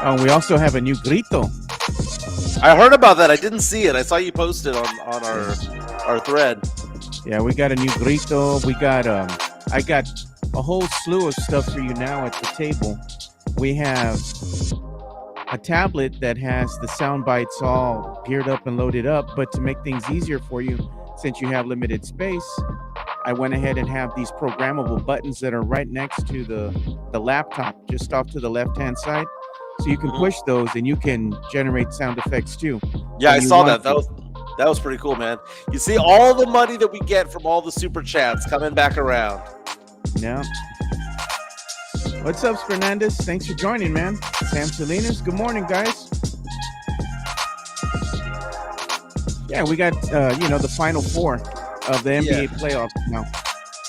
We also have a new grito. I heard about that. I didn't see it. I saw you post it on our thread. Yeah, we got a new grito. We got I got a whole slew of stuff for you now at the table. We have a tablet that has the sound bites all geared up and loaded up, but to make things easier for you, since you have limited space, I went ahead and have these programmable buttons that are right next to the laptop, just off to the left-hand side. So you can push those and you can generate sound effects too. Yeah, I saw that. That was pretty cool, man. You see all the money that we get from all the super chats coming back around. Yeah. What's up, Fernandez? Thanks for joining, man. Sam Salinas, good morning, guys. Yeah, we got the final four of the NBA playoffs now.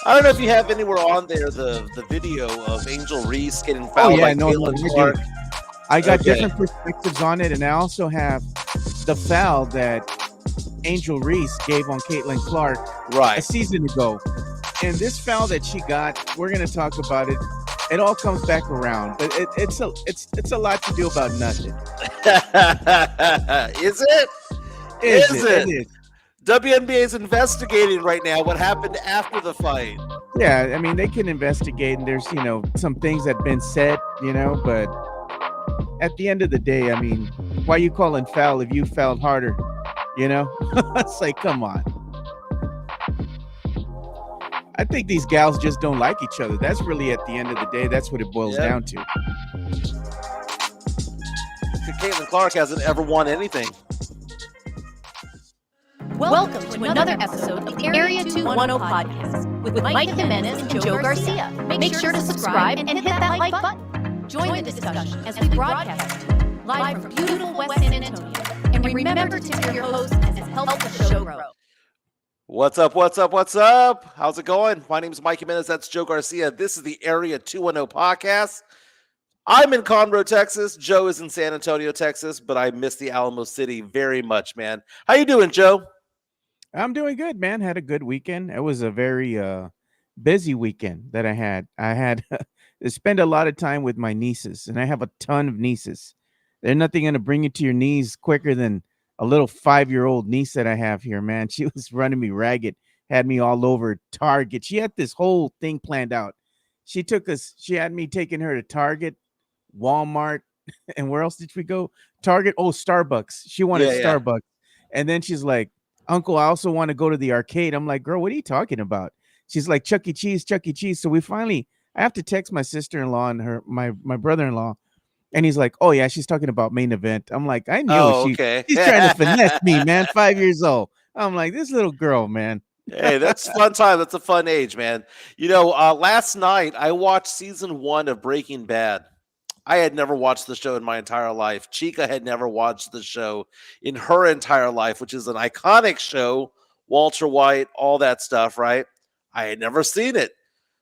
I don't know if you have anywhere on there the video of Angel Reese getting fouled by Caitlin Clark. I got different perspectives on it, and I also have the foul that Angel Reese gave on Caitlin Clark a season ago. And this foul that she got, we're going to talk about it. It all comes back around, but it's a lot to do about nothing. Is it? Is it? It is. WNBA is investigating right now what happened after the fight. Yeah, I mean, they can investigate, and there's, some things that have been said, but at the end of the day, I mean, why you calling foul if you fouled harder? It's like, come on. I think these gals just don't like each other. That's really, at the end of the day, that's what it boils down to. Caitlin Clark hasn't ever won anything. Welcome to another episode of Area 210 Podcast with Mike Jimenez and Joe Garcia. Make sure to subscribe and hit that like button. Join the discussion as we broadcast live from beautiful West San Antonio. And remember to tip your host as it helps the show grow. What's up? What's up? What's up? How's it going? My name is Mike Jimenez. That's Joe Garcia. This is the Area 210 Podcast. I'm in Conroe, Texas. Joe is in San Antonio, Texas, but I miss the Alamo City very much, man. How you doing, Joe? I'm doing good, man. Had a good weekend. It was a very busy weekend that I had. I had to spend a lot of time with my nieces, and I have a ton of nieces. They're nothing going to bring you to your knees quicker than a little 5-year-old niece that I have here, man. She was running me ragged, had me all over Target. She had this whole thing planned out. She had me taking her to Target, Walmart, and where else did we go? Target, Starbucks. She wanted Starbucks. And then she's like, Uncle, I also want to go to the arcade. I'm like, girl, what are you talking about? She's like, Chuck E. Cheese. So I have to text my sister-in-law and my brother-in-law. And he's like, oh, yeah, she's talking about main event. I'm like, I knew she's trying to finesse me, man. 5 years old. I'm like, this little girl, man. Hey, that's a fun time. That's a fun age, man. Last night I watched season 1 of Breaking Bad. I had never watched the show in my entire life. Chica had never watched the show in her entire life, which is an iconic show. Walter White, all that stuff, right? I had never seen it.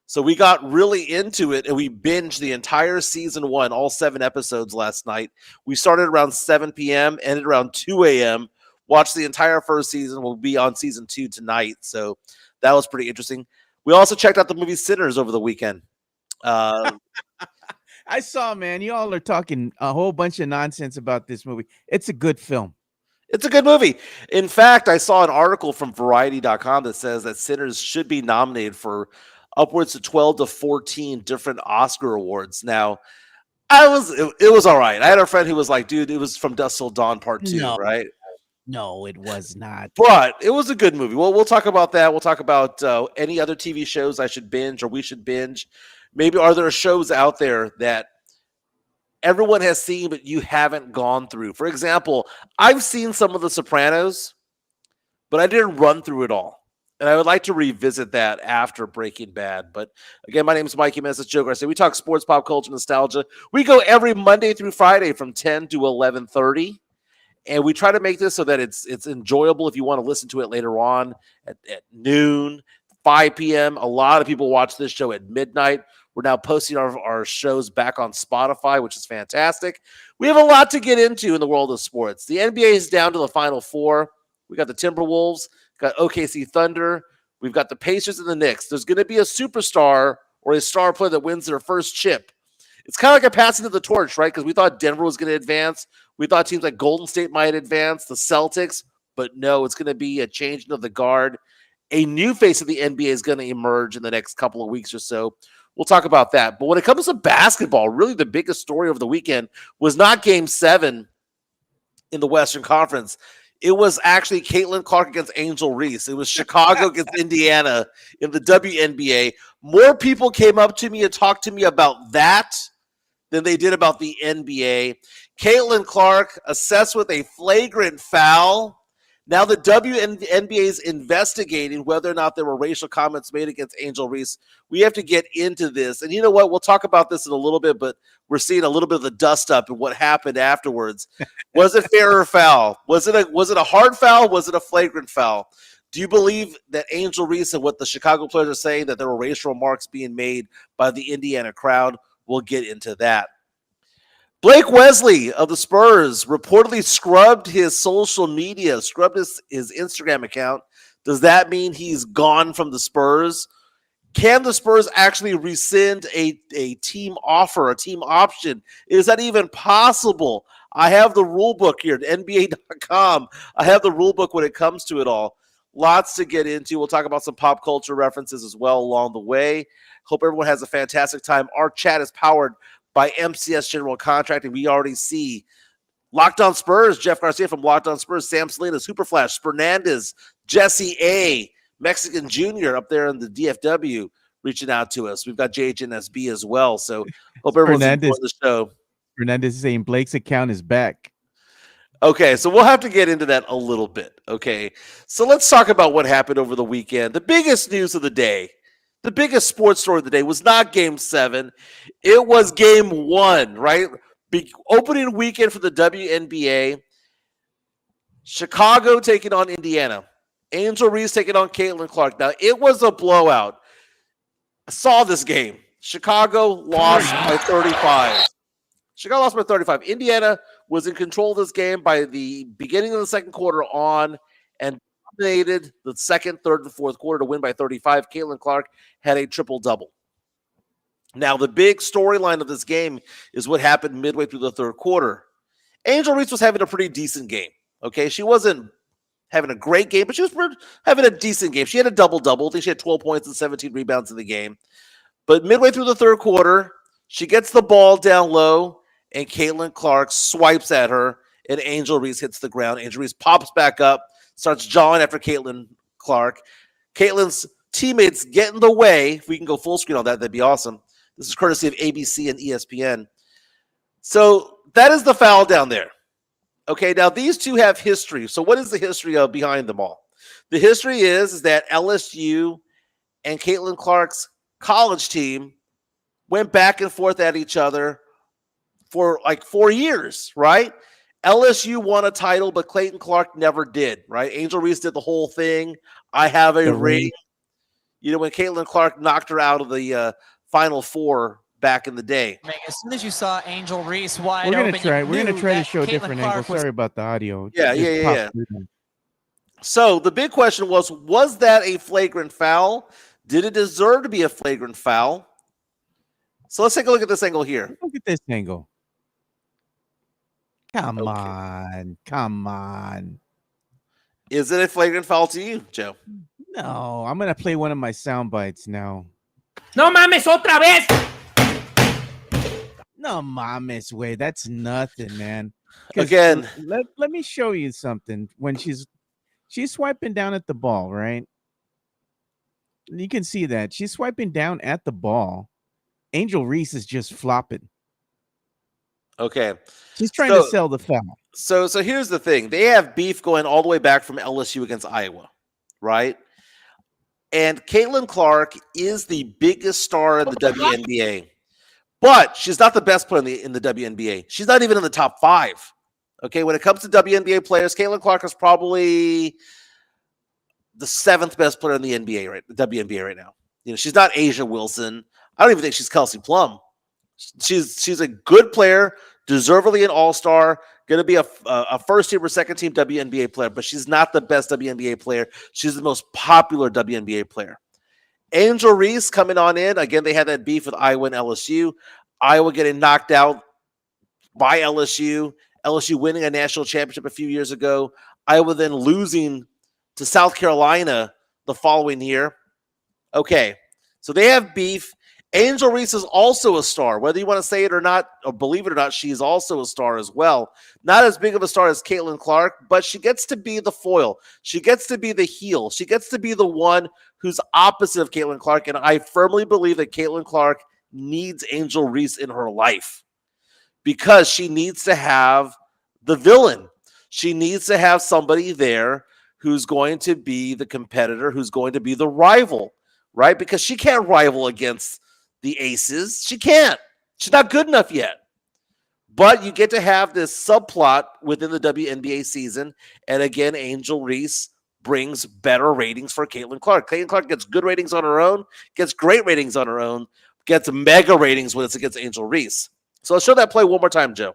So we got really into it, and we binged the entire season 1, all 7 episodes last night. We started around 7 p.m., ended around 2 a.m., watched the entire first season. We'll be on season 2 tonight, so that was pretty interesting. We also checked out the movie Sinners over the weekend. I saw, man, you all are talking a whole bunch of nonsense about this movie. It's a good film. It's a good movie. In fact, I saw an article from Variety.com that says that Sinners should be nominated for upwards of 12 to 14 different Oscar awards. Now, it was all right. I had a friend who was like, dude, it was From Dusk Till Dawn Part 2, right? No, it was not. But it was a good movie. Well, we'll talk about that. We'll talk about any other TV shows I should binge or we should binge. Maybe are there shows out there that everyone has seen but you haven't gone through? For example, I've seen some of The Sopranos, but I didn't run through it all. And I would like to revisit that after Breaking Bad. But again, my name is Mike Jimenez. It's Joe Garcia. We talk sports, pop culture, nostalgia. We go every Monday through Friday from 10 to 11:30. And we try to make this so that it's enjoyable if you want to listen to it later on at noon, 5 p.m. A lot of people watch this show at midnight. We're now posting our shows back on Spotify, which is fantastic. We have a lot to get into in the world of sports. The NBA is down to the Final Four. We got the Timberwolves, got OKC Thunder. We've got the Pacers and the Knicks. There's going to be a superstar or a star player that wins their first chip It's kind of like a passing of the torch, right? Because we thought Denver was going to advance. We thought teams like Golden State might advance, the Celtics, but no, it's going to be a changing of the guard. A new face of the NBA is going to emerge in the next couple of weeks or so. We'll talk about that. But when it comes to basketball, really the biggest story of the weekend was not Game 7 in the Western Conference. It was actually Caitlin Clark against Angel Reese. It was Chicago against Indiana in the WNBA. More people came up to me and talked to me about that than they did about the NBA. Caitlin Clark assessed with a flagrant foul. Now the WNBA is investigating whether or not there were racial comments made against Angel Reese. We have to get into this. And you know what? We'll talk about this in a little bit, but we're seeing a little bit of the dust up and what happened afterwards. Was it fair or foul? Was it a hard foul? Was it a flagrant foul? Do you believe that Angel Reese and what the Chicago players are saying, that there were racial remarks being made by the Indiana crowd? We'll get into that. Blake Wesley of the Spurs reportedly scrubbed his social media, scrubbed his Instagram account. Does that mean he's gone from the Spurs? Can the Spurs actually rescind a team offer, a team option? Is that even possible? I have the rule book here at NBA.com. I have the rule book when it comes to it all. Lots to get into. We'll talk about some pop culture references as well along the way. Hope everyone has a fantastic time. Our chat is powered by MCS General Contracting. We already see Locked On Spurs, Jeff Garcia from Locked On Spurs, Sam Salinas, Superflash, Fernandez, Jesse A., Mexican Jr. up there in the DFW reaching out to us. We've got JHNSB as well. So hope everyone's enjoying the show. Fernandez is saying Blake's account is back. Okay, so we'll have to get into that a little bit. Okay, so let's talk about what happened over the weekend. The biggest news of the day, the biggest sports story of the day was not Game 7. It was Game 1, right? Opening weekend for the WNBA. Chicago taking on Indiana. Angel Reese taking on Caitlin Clark. Now, it was a blowout. I saw this game. Chicago lost by 35. Chicago lost by 35. Indiana was in control of this game by the beginning of the second quarter on and dominated the second, third, and fourth quarter to win by 35. Caitlin Clark had a triple-double. Now, the big storyline of this game is what happened midway through the third quarter. Angel Reese was having a pretty decent game. Okay, she wasn't having a great game, but she was having a decent game. She had a double-double. I think she had 12 points and 17 rebounds in the game. But midway through the third quarter, she gets the ball down low, and Caitlin Clark swipes at her, and Angel Reese hits the ground. Angel Reese pops back up, starts jawing after Caitlin Clark. Caitlin's teammates get in the way. If we can go full screen on that, that'd be awesome. This is courtesy of ABC and ESPN. So that is the foul down there. Okay, now these two have history. So what is the history of behind them all? The history is that LSU and Caitlin Clark's college team went back and forth at each other for like 4 years, right? LSU won a title, but Caitlin Clark never did, right? Angel Reese did the whole thing. I have a ring. You know, when Caitlin Clark knocked her out of the Final Four back in the day. As soon as you saw Angel Reese wide We're open, gonna try to show a different angle. Sorry about the audio. Yeah. So the big question was that a flagrant foul? Did it deserve to be a flagrant foul? So let's take a look at this angle here. Look at this angle. Come on. Is it a flagrant foul to you, Joe? No, I'm gonna play one of my sound bites now. No mames otra vez. No mames, way. That's nothing, man. Again, let me show you something. When she's swiping down at the ball, right? You can see that she's swiping down at the ball. Angel Reese is just flopping. Okay. She's trying to sell the foul. So here's the thing. They have beef going all the way back from LSU against Iowa, right? And Caitlin Clark is the biggest star in the WNBA. But she's not the best player in the WNBA. She's not even in the top 5. Okay, when it comes to WNBA players, Caitlin Clark is probably the 7th best player in the WNBA right now. You know, she's not Asia Wilson. I don't even think she's Kelsey Plum. She's a good player, deservedly an all-star, going to be a first-team or second-team WNBA player, but she's not the best WNBA player. She's the most popular WNBA player. Angel Reese coming on in. Again, they had that beef with Iowa and LSU. Iowa getting knocked out by LSU, LSU winning a national championship a few years ago, Iowa then losing to South Carolina the following year. Okay, so they have beef. Angel Reese is also a star. Whether you want to say it or not, or believe it or not, she's also a star as well. Not as big of a star as Caitlin Clark, but she gets to be the foil. She gets to be the heel. She gets to be the one who's opposite of Caitlin Clark, and I firmly believe that Caitlin Clark needs Angel Reese in her life because she needs to have the villain. She needs to have somebody there who's going to be the competitor, who's going to be the rival, right? Because she can't rival against the Aces. She can't. She's not good enough yet. But you get to have this subplot within the WNBA season. And again, Angel Reese brings better ratings for Caitlin Clark. Caitlin Clark gets good ratings on her own, gets great ratings on her own, gets mega ratings when it's against Angel Reese. So let's show that play one more time, Joe.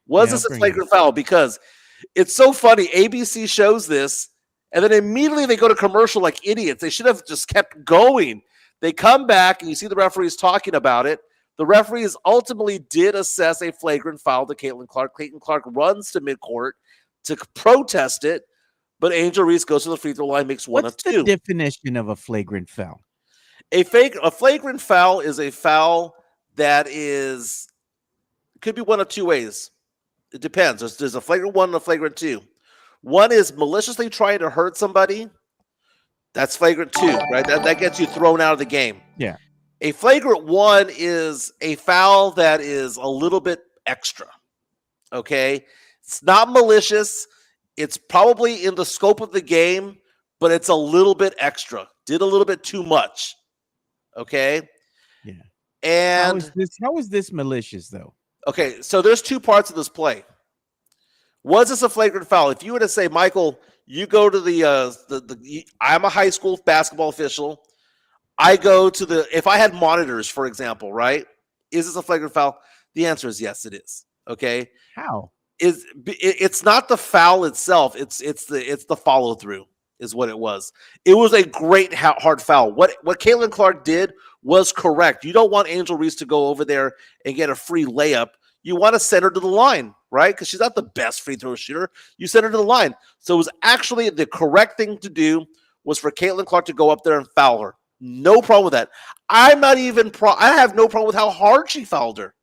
Was this a flagrant foul? Because it's so funny. ABC shows this, and then immediately they go to commercial like idiots. They should have just kept going. They come back, and you see the referees talking about it. The referees ultimately did assess a flagrant foul to Caitlin Clark. Caitlin Clark runs to midcourt to protest it, but Angel Reese goes to the free throw line, makes one of two. What's the definition of a flagrant foul? A flagrant foul is a foul that could be one of two ways. It depends. There's a flagrant one and a flagrant two. One is maliciously trying to hurt somebody. That's flagrant two, right? That gets you thrown out of the game. Yeah. A flagrant one is a foul that is a little bit extra. Okay? It's not malicious. It's probably in the scope of the game, but it's a little bit extra. Did a little bit too much. Okay? Yeah. And how is this malicious though? Okay, so there's two parts of this play. Was this a flagrant foul? If you were to say, Michael, you go to I'm a high school basketball official. I go to if I had monitors, for example, right? Is this a flagrant foul? The answer is yes, it is. Okay. How? It's not the foul itself. It's the follow through is what it was. It was a great hard foul. What Caitlin Clark did was correct. You don't want Angel Reese to go over there and get a free layup. You want to send her to the line, right? Because she's not the best free throw shooter. You send her to the line. So it was actually the correct thing to do was for Caitlin Clark to go up there and foul her. No problem with that. I have no problem with how hard she fouled her.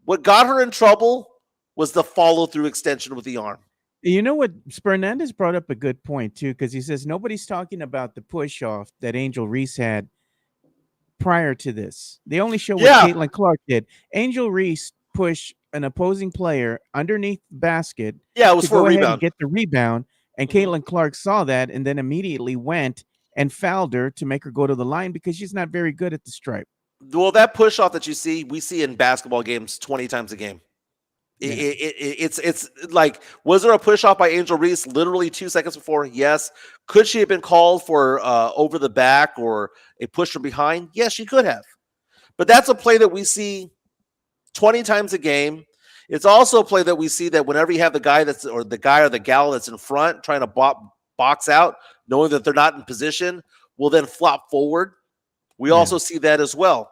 What got her in trouble was the follow-through extension with the arm. You know what? Fernandez brought up a good point, too, because he says nobody's talking about the push-off that Angel Reese had prior to this. They only show what Caitlin Clark did. Angel Reese pushed an opposing player underneath the basket. Yeah, it was for a rebound. And get the rebound, and Caitlin Clark saw that and then immediately went and fouled her to make her go to the line because she's not very good at the stripe. Well, that push-off that you see, we see in basketball games 20 times a game. Yeah. It's like, was there a push-off by Angel Reese literally 2 seconds before? Yes. Could she have been called for over the back or a push from behind? Yes, she could have. But that's a play that we see 20 times a game. It's also a play that we see that whenever you have the guy or the gal that's in front trying to box out, knowing that they're not in position, will then flop forward. We also see that as well.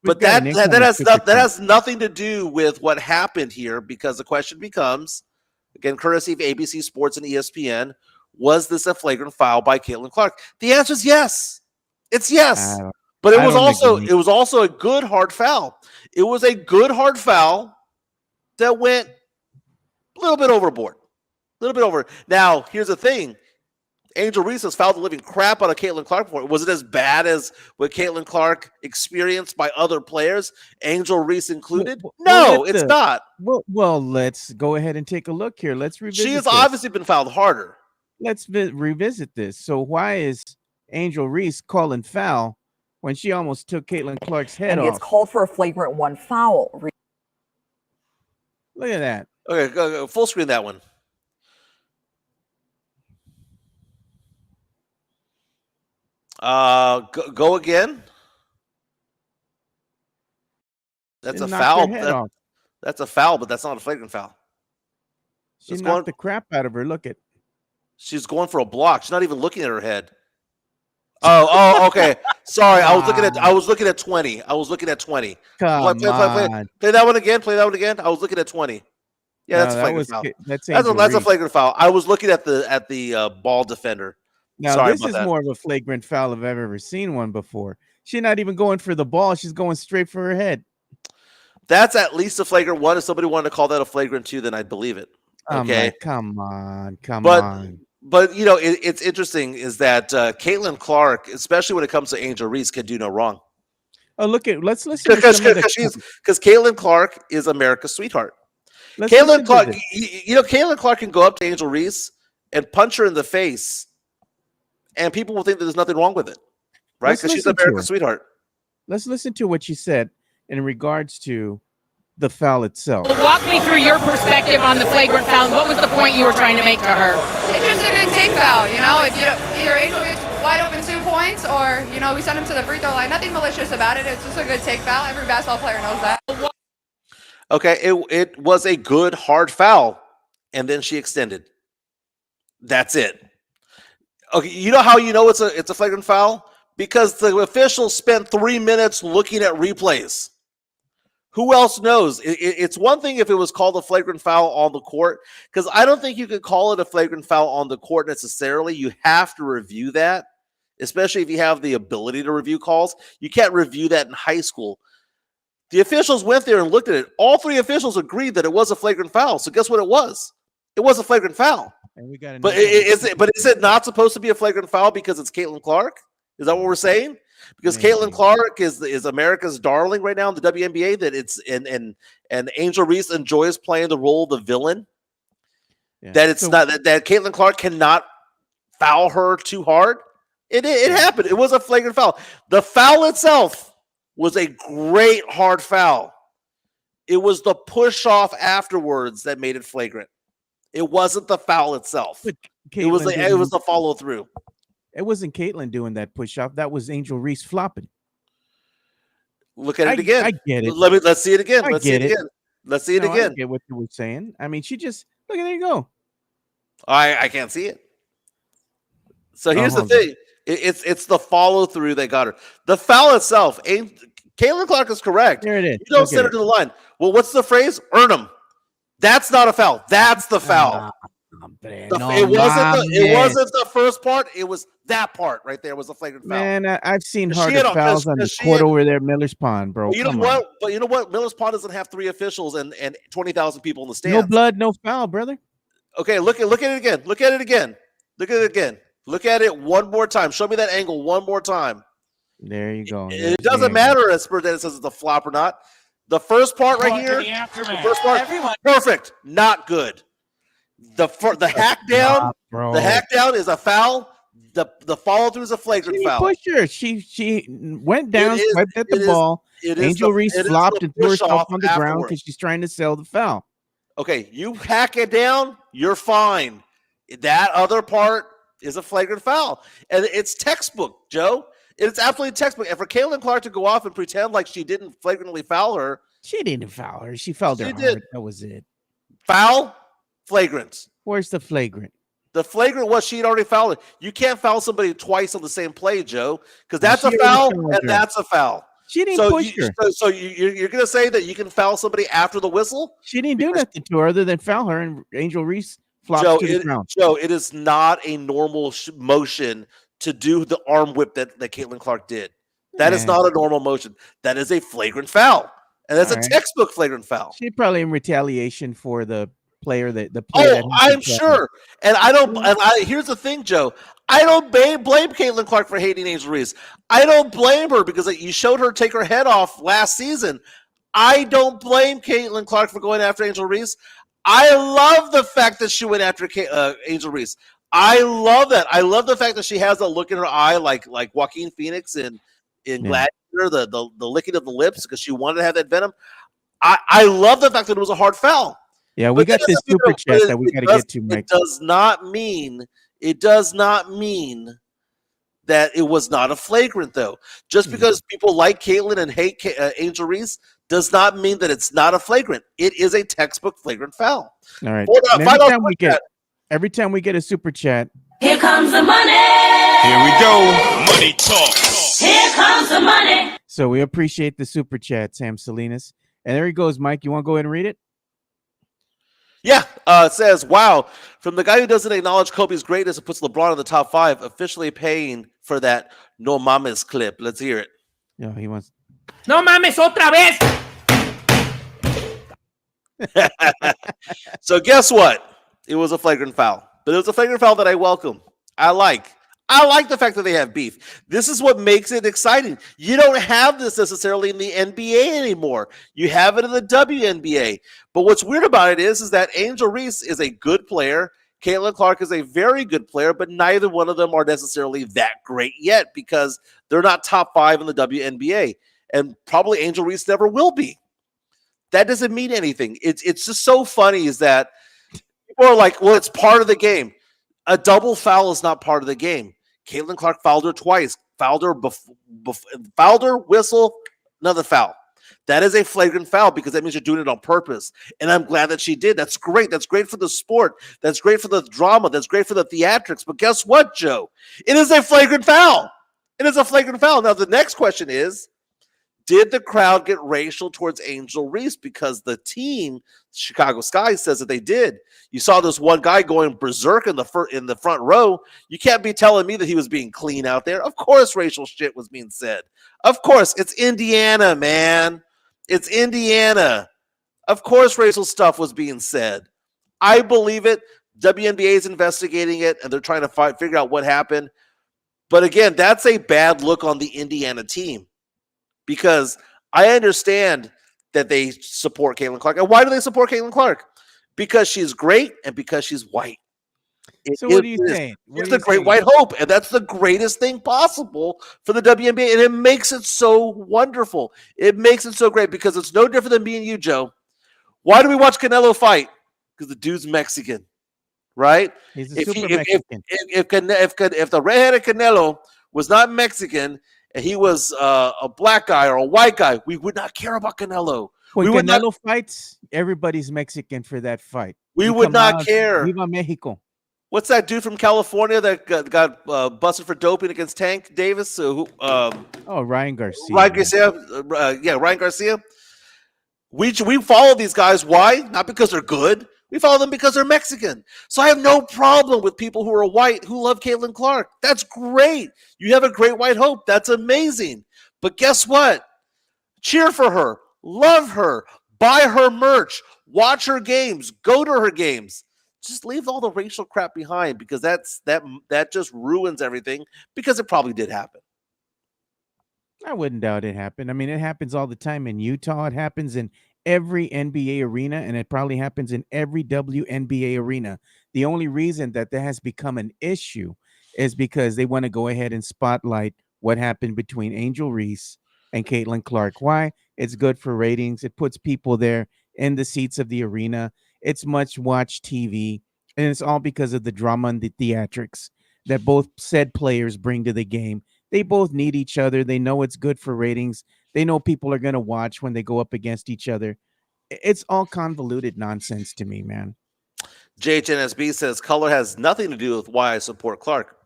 But that has nothing to do with what happened here, because the question becomes, again, courtesy of ABC Sports and ESPN, was this a flagrant foul by Caitlin Clark? The answer is yes. It's yes. But it was also a good hard foul. It was a good hard foul that went a little bit overboard. A little bit over. Now, here's the thing. Angel Reese has fouled the living crap out of Caitlin Clark before. Was it as bad as what Caitlin Clark experienced by other players, Angel Reese included? No, it's not. Well, let's go ahead and take a look here. Let's revisit. She has obviously been fouled harder. Let's revisit this. So why is Angel Reese calling foul when she almost took Caitlin Clark's head off? And it's called for a flagrant one foul. Look at that. Okay, go full screen that one. Go again. That's a foul. That's a foul, but that's not a flagrant foul. She knocked the crap out of her. Look at. She's going for a block. She's not even looking at her head. Oh, okay. Sorry, I was looking at 20. I was looking at 20. Come on. Play that one again. Play that one again. I was looking at 20. Yeah, that's a flagrant foul. That's a flagrant foul. I was looking at the ball defender. Now Sorry this about is that. more of a flagrant foul if I've ever seen one before. She's not even going for the ball; she's going straight for her head. That's at least a flagrant 1. If somebody wanted to call that a flagrant 2, then I'd believe it. Okay, come on. But it's interesting is that Caitlin Clark, especially when it comes to Angel Reese, can do no wrong. Oh, let's listen because Caitlin Clark is America's sweetheart. Caitlin Clark can go up to Angel Reese and punch her in the face, and people will think that there's nothing wrong with it, right? Because she's America's sweetheart. Let's listen to what she said in regards to the foul itself. Walk me through your perspective on the flagrant foul. What was the point you were trying to make to her? It's just a good take foul, If either Angel gets wide open 2 points or, we send him to the free throw line. Nothing malicious about it. It's just a good take foul. Every basketball player knows that. Okay, it was a good hard foul, and then she extended. That's it. Okay, you know how it's a flagrant foul? Because the officials spent 3 minutes looking at replays. Who else knows? It's one thing if it was called a flagrant foul on the court, because I don't think you could call it a flagrant foul on the court necessarily. You have to review that, especially if you have the ability to review calls. You can't review that in high school. The officials went there and looked at it. All 3 officials agreed that it was a flagrant foul. So guess what it was? It was a flagrant foul. And we got is it not supposed to be a flagrant foul because it's Caitlin Clark? Is that what we're saying? Because Caitlin Clark is America's darling right now in the WNBA. That it's and Angel Reese enjoys playing the role of the villain. Yeah. That Caitlin Clark cannot foul her too hard. It happened. It was a flagrant foul. The foul itself was a great hard foul. It was the push off afterwards that made it flagrant. It wasn't the foul itself. It was the follow through. It wasn't Caitlin doing that push off. That was Angel Reese flopping. Look at it again. I get it. Let's see it again. Let's see it again. I get what you were saying. I mean, she just look at there you go. I can't see it. So here's the thing. It's the follow through that got her. The foul itself. Caitlin Clark is correct. There it is. You don't send her to the line. Well, what's the phrase? Earn them. That's not a foul. That's the foul. It wasn't the first part. It was that part right there was a flagrant foul. Man, I've seen harder fouls on the court over there, Miller's Pond, bro. You know what? But you know what? Miller's Pond doesn't have 3 officials and 20,000 people in the stands. No blood, no foul, brother. Okay, look at it again. Look at it again. Look at it again. Look at it one more time. Show me that angle one more time. There you go. It doesn't matter as Spurs that it says it's a flop or not. The first part right here, the first part, perfect, not good. The hack down, the hack down is a foul. The follow through is a flagrant foul. Pushed her. She went down, swiped at the ball. Angel Reese flopped and threw herself on the ground because she's trying to sell the foul. Okay, you hack it down, you're fine. That other part is a flagrant foul, and it's textbook, Joe. It's absolutely textbook. And for Caitlin Clark to go off and pretend like she didn't flagrantly foul her, she didn't foul her. She fouled her. That was it. Foul, flagrant. Where's the flagrant? The flagrant was she had already fouled it. You can't foul somebody twice on the same play, Joe, because that's a foul and that's a foul. She didn't push her. So you're going to say that you can foul somebody after the whistle? She didn't do nothing to her other than foul her, and Angel Reese flopped to the ground. Joe, it is not a normal motion to do the arm whip that Caitlin Clark did. That is not a normal motion. That is a flagrant foul, and that's a textbook flagrant foul. She probably in retaliation for the player that I'm sure. And I don't. And here's the thing, Joe. I don't blame Caitlin Clark for hating Angel Reese. I don't blame her because you showed her take her head off last season. I don't blame Caitlin Clark for going after Angel Reese. I love the fact that she went after Angel Reese. I love that. I love the fact that she has a look in her eye like Joaquin Phoenix in Gladiator, the licking of the lips because she wanted to have that venom. I love the fact that it was a hard foul. Yeah, we got this super chat that we got to get to, Mike. It does not mean that it was not a flagrant, though. Just because people like Caitlin and hate Angel Reese does not mean that it's not a flagrant. It is a textbook flagrant foul. All right. Every time we get a super chat, here comes the money. Here we go. Money talk. Here comes the money. So we appreciate the super chat, Sam Salinas. And there he goes, Mike. You want to go ahead and read it? Yeah, it says, wow, from the guy who doesn't acknowledge Kobe's greatness and puts LeBron in the top 5, officially paying for that No Mames clip. Let's hear it. No, he wants. No mames otra vez. So guess what? It was a flagrant foul. But it was a flagrant foul that I welcome. I like the fact that they have beef. This is what makes it exciting. You don't have this necessarily in the NBA anymore. You have it in the WNBA. But what's weird about it is that Angel Reese is a good player. Caitlin Clark is a very good player, but neither one of them are necessarily that great yet because they're not top 5 in the WNBA. And probably Angel Reese never will be. That doesn't mean anything. It's just so funny is that people are like, well, it's part of the game. A double foul is not part of the game. Caitlin Clark fouled her twice. Fouled her, whistle, another foul. That is a flagrant foul because that means you're doing it on purpose. And I'm glad that she did. That's great. That's great for the sport. That's great for the drama. That's great for the theatrics. But guess what, Joe? It is a flagrant foul. It is a flagrant foul. Now, the next question is, did the crowd get racial towards Angel Reese? Because the team, Chicago Sky, says that they did. You saw this one guy going berserk in the front row. You can't be telling me that he was being clean out there. Of course racial shit was being said. Of course. It's Indiana, man. It's Indiana. Of course racial stuff was being said. I believe it. WNBA is investigating it, and they're trying to figure out what happened. But again, that's a bad look on the Indiana team. Because I understand that they support Caitlin Clark. And why do they support Caitlin Clark? Because she's great and because she's white. So what are you saying? It's the great white hope, and that's the greatest thing possible for the WNBA, and it makes it so wonderful. It makes it so great because it's no different than me and you, Joe. Why do we watch Canelo fight? Because the dude's Mexican, right? He's a super Mexican. If the redheaded Canelo was not Mexican and he was a black guy or a white guy, we would not care about Canelo. When Canelo fights, everybody's Mexican for that fight. We would not care. Viva Mexico. What's that dude from California that got busted for doping against Tank Davis? Ryan Garcia. Ryan Garcia. We follow these guys. Why? Not because they're good. We follow them because they're Mexican. So I have no problem with people who are white who love Caitlin Clark. That's great. You have a great white hope. That's amazing. But guess what? Cheer for her. Love her. Buy her merch. Watch her games. Go to her games. Just leave all the racial crap behind because that just ruins everything because it probably did happen. I wouldn't doubt it happened. I mean, it happens all the time in Utah. It happens in every NBA arena, and it probably happens in every WNBA arena. The only reason that has become an issue is because they want to go ahead and spotlight what happened between Angel Reese and Caitlin Clark. Why? It's good for ratings. It puts people there in the seats of the arena. It's much watched TV, and it's all because of the drama and the theatrics that both said players bring to the game. They both need each other. They know it's good for ratings. They know people are going to watch when they go up against each other. It's all convoluted nonsense to me, man. JHNSB says color has nothing to do with why I support Clark.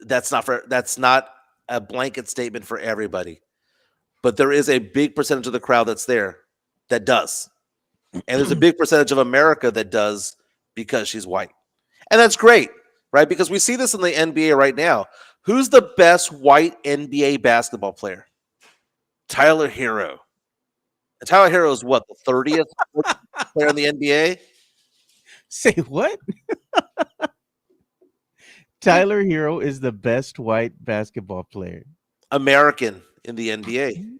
That's not a blanket statement for everybody. But there is a big percentage of the crowd that's there that does. And there's a big percentage of America that does because she's white. And that's great, right? Because we see this in the NBA right now. Who's the best white NBA basketball player? Tyler Hero. And Tyler Hero is what, the 30th player in the NBA? Say what? Tyler Hero is the best white basketball player. American in the NBA.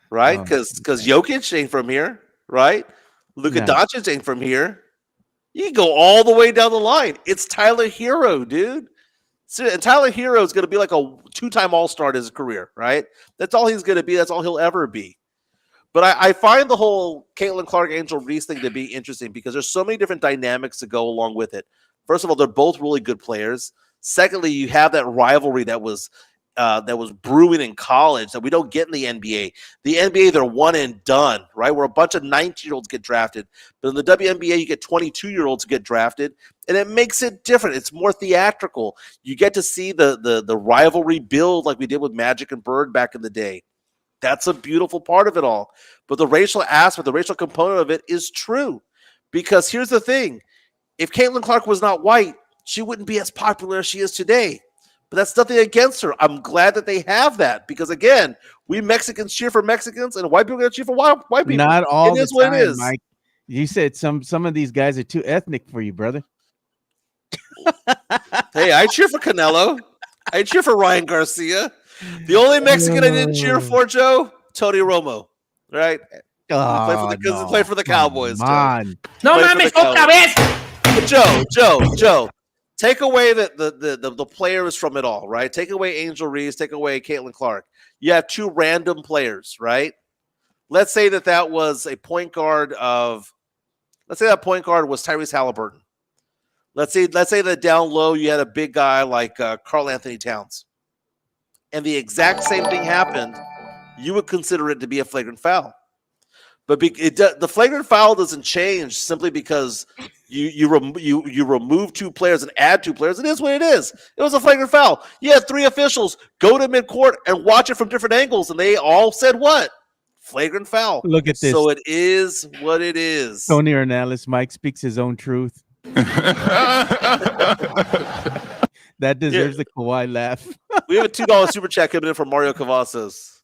Right? Because Jokic ain't from here, right? Luka Doncic ain't from here. You can go all the way down the line. It's Tyler Hero, dude. So, and Tyler Hero is going to be like a two-time All-Star in his career, right? That's all he's going to be. That's all he'll ever be. But I find the whole Caitlin Clark, Angel Reese thing to be interesting because there's so many different dynamics to go along with it. First of all, they're both really good players. Secondly, you have that rivalry that was that was brewing in college that we don't get in the NBA. The NBA, they're one and done, right? Where a bunch of 19-year-olds get drafted. But in the WNBA, you get 22-year-olds get drafted, and it makes it different. It's more theatrical. You get to see the rivalry build like we did with Magic and Bird back in the day. That's a beautiful part of it all. But the racial aspect, the racial component of it is true. Because here's the thing. If Caitlin Clark was not white, she wouldn't be as popular as she is today. But that's nothing against her. I'm glad that they have that because, again, we Mexicans cheer for Mexicans and white people going to cheer for white people. Not all it the is what time, it is. Mike. You said some of these guys are too ethnic for you, brother. Hey, I cheer for Canelo. I cheer for Ryan Garcia. The only Mexican I didn't cheer for, Joe, Tony Romo. Right? He played for the Cowboys, Joe. No mames, otra vez. But Joe. Take away the players from it all, right? Take away Angel Reese, take away Caitlin Clark. You have two random players, right? Let's say that was a point guard let's say that point guard was Tyrese Halliburton. Let's say that down low you had a big guy like Karl Anthony Towns. And the exact same thing happened, you would consider it to be a flagrant foul. But the flagrant foul doesn't change simply because you remove two players and add two players. It is what it is. It was a flagrant foul. You had three officials go to midcourt and watch it from different angles, and they all said what? Flagrant foul. Look at this. So it is what it is. Tony Ornelas, Mike speaks his own truth. That deserves the Kawhi laugh. We have a $2 super chat coming in from Mario Cavazos.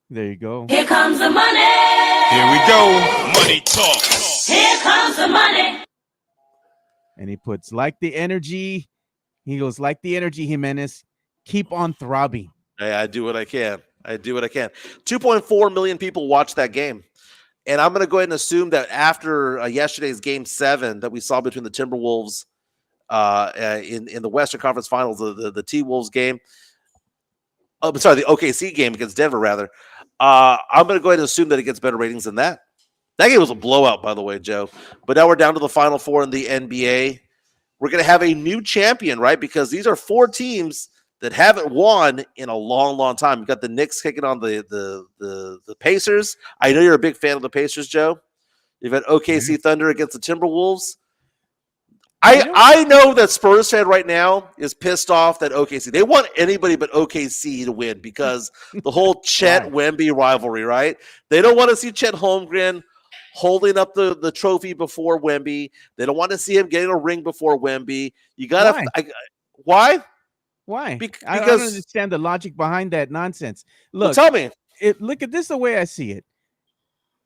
There you go. Here comes the money. Here we go. Money talk. Here comes the money. And he puts, like the energy. He goes, like the energy, Jimenez. Keep on throbbing. Hey, I do what I can. 2.4 million people watched that game. And I'm going to go ahead and assume that after yesterday's Game 7 that we saw between the Timberwolves in the Western Conference Finals, the T-Wolves game. Oh, sorry, the OKC game against Denver, rather. I'm going to go ahead and assume that it gets better ratings than that. That game was a blowout, by the way, Joe. But now we're down to the Final Four in the NBA. We're going to have a new champion, right? Because these are four teams that haven't won in a long, long time. You've got the Knicks kicking on the Pacers. I know you're a big fan of the Pacers, Joe. You've got OKC Thunder against the Timberwolves. I know that Spurs fan right now is pissed off that OKC. They want anybody but OKC to win because the whole Chet Wemby rivalry, right? They don't want to see Chet Holmgren holding up the trophy before Wemby. They don't want to see him getting a ring before Wemby. You got to why? Why? Because I don't understand the logic behind that nonsense. Look, well, tell me. Look at this the way I see it.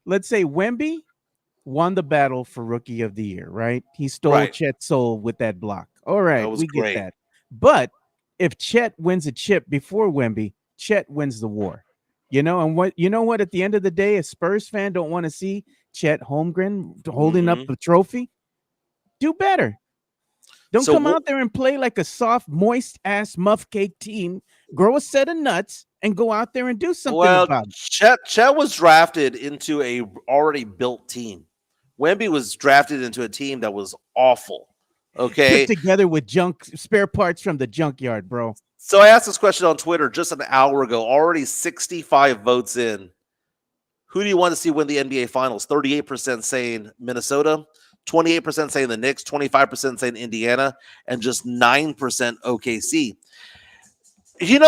Let's say Wemby won the battle for Rookie of the Year, right? He stole Chet's soul with that block. All right, we get that. But if Chet wins a chip before Wemby, Chet wins the war. And what? At the end of the day, a Spurs fan don't want to see Chet Holmgren holding up the trophy. Do better. Don't come out there and play like a soft, moist-ass muff cake team. Grow a set of nuts and go out there and do something about it. Chet was drafted into a already built team. Wemby was drafted into a team that was awful. Okay, put together with spare parts from the junkyard, bro. So I asked this question on Twitter just an hour ago. Already 65 votes in. Who do you want to see win the NBA Finals? 38% saying Minnesota, 28% saying the Knicks, 25% saying Indiana, and just 9% OKC.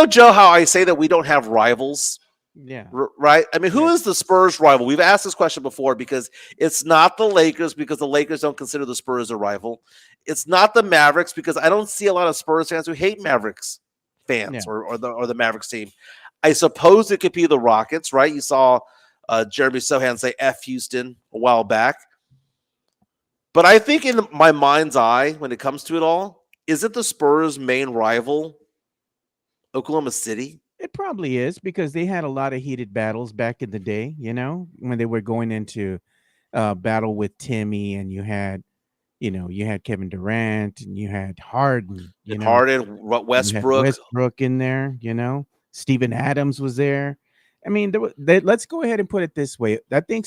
Joe, how I say that we don't have rivals? Yeah. Right? I mean, who is the Spurs rival? We've asked this question before because it's not the Lakers because the Lakers don't consider the Spurs a rival. It's not the Mavericks because I don't see a lot of Spurs fans who hate Mavericks fans or the Mavericks team. I suppose it could be the Rockets, right? You saw Jeremy Sohan say F Houston a while back. But I think in my mind's eye, when it comes to it all, is it the Spurs' main rival Oklahoma City? It probably is because they had a lot of heated battles back in the day, when they were going into battle with Timmy and you had Kevin Durant and you had Harden, Westbrook in there, Steven Adams was there. I mean, let's go ahead and put it this way. I think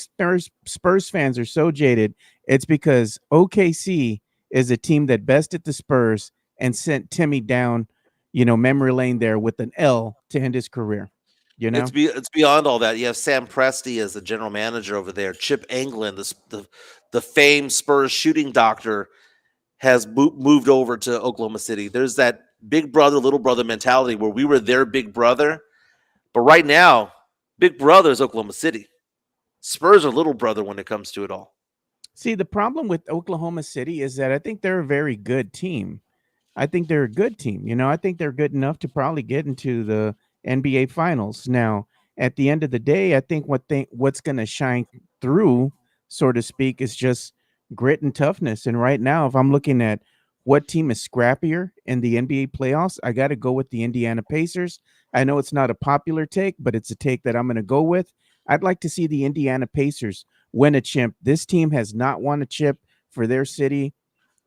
Spurs fans are so jaded. It's because OKC is a team that bested the Spurs and sent Timmy down memory lane there with an L to end his career. It's beyond all that. You have Sam Presti as the general manager over there. Chip Engelland, the famed Spurs shooting doctor, has moved over to Oklahoma City. There's that big brother, little brother mentality where we were their big brother. But right now, big brother is Oklahoma City. Spurs are little brother when it comes to it all. See, the problem with Oklahoma City is that I think they're a very good team. I think they're a good team. I think they're good enough to probably get into the NBA Finals. Now, at the end of the day, I think what's going to shine through, so to speak, is just grit and toughness. And right now, if I'm looking at what team is scrappier in the NBA playoffs, I got to go with the Indiana Pacers. I know it's not a popular take, but it's a take that I'm going to go with. I'd like to see the Indiana Pacers win a chip. This team has not won a chip for their city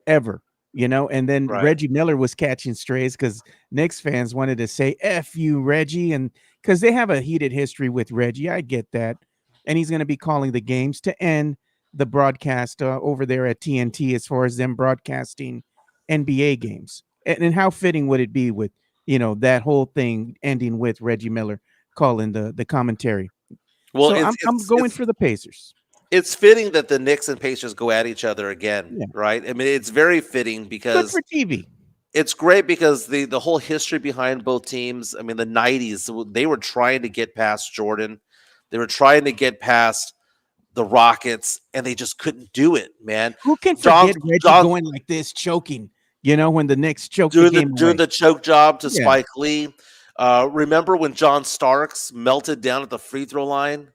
ever. And then Right. Reggie Miller was catching strays because Knicks fans wanted to say F you, Reggie, and because they have a heated history with Reggie. I get that. And he's going to be calling the games to end the broadcast over there at TNT as far as them broadcasting NBA games. And how fitting would it be with, that whole thing ending with Reggie Miller calling the commentary? Well, so I'm going for the Pacers. It's fitting that the Knicks and Pacers go at each other again, Yeah. right? I mean, it's very fitting Good because for TV. it's great because the whole history behind both teams. I mean, the 90s, they were trying to get past Jordan. They were trying to get past the Rockets, and they just couldn't do it, man. Who can forget Reggie going like this, choking, when the Knicks choked the game doing the choke job to Yeah. Spike Lee. Remember when John Starks melted down at the free throw line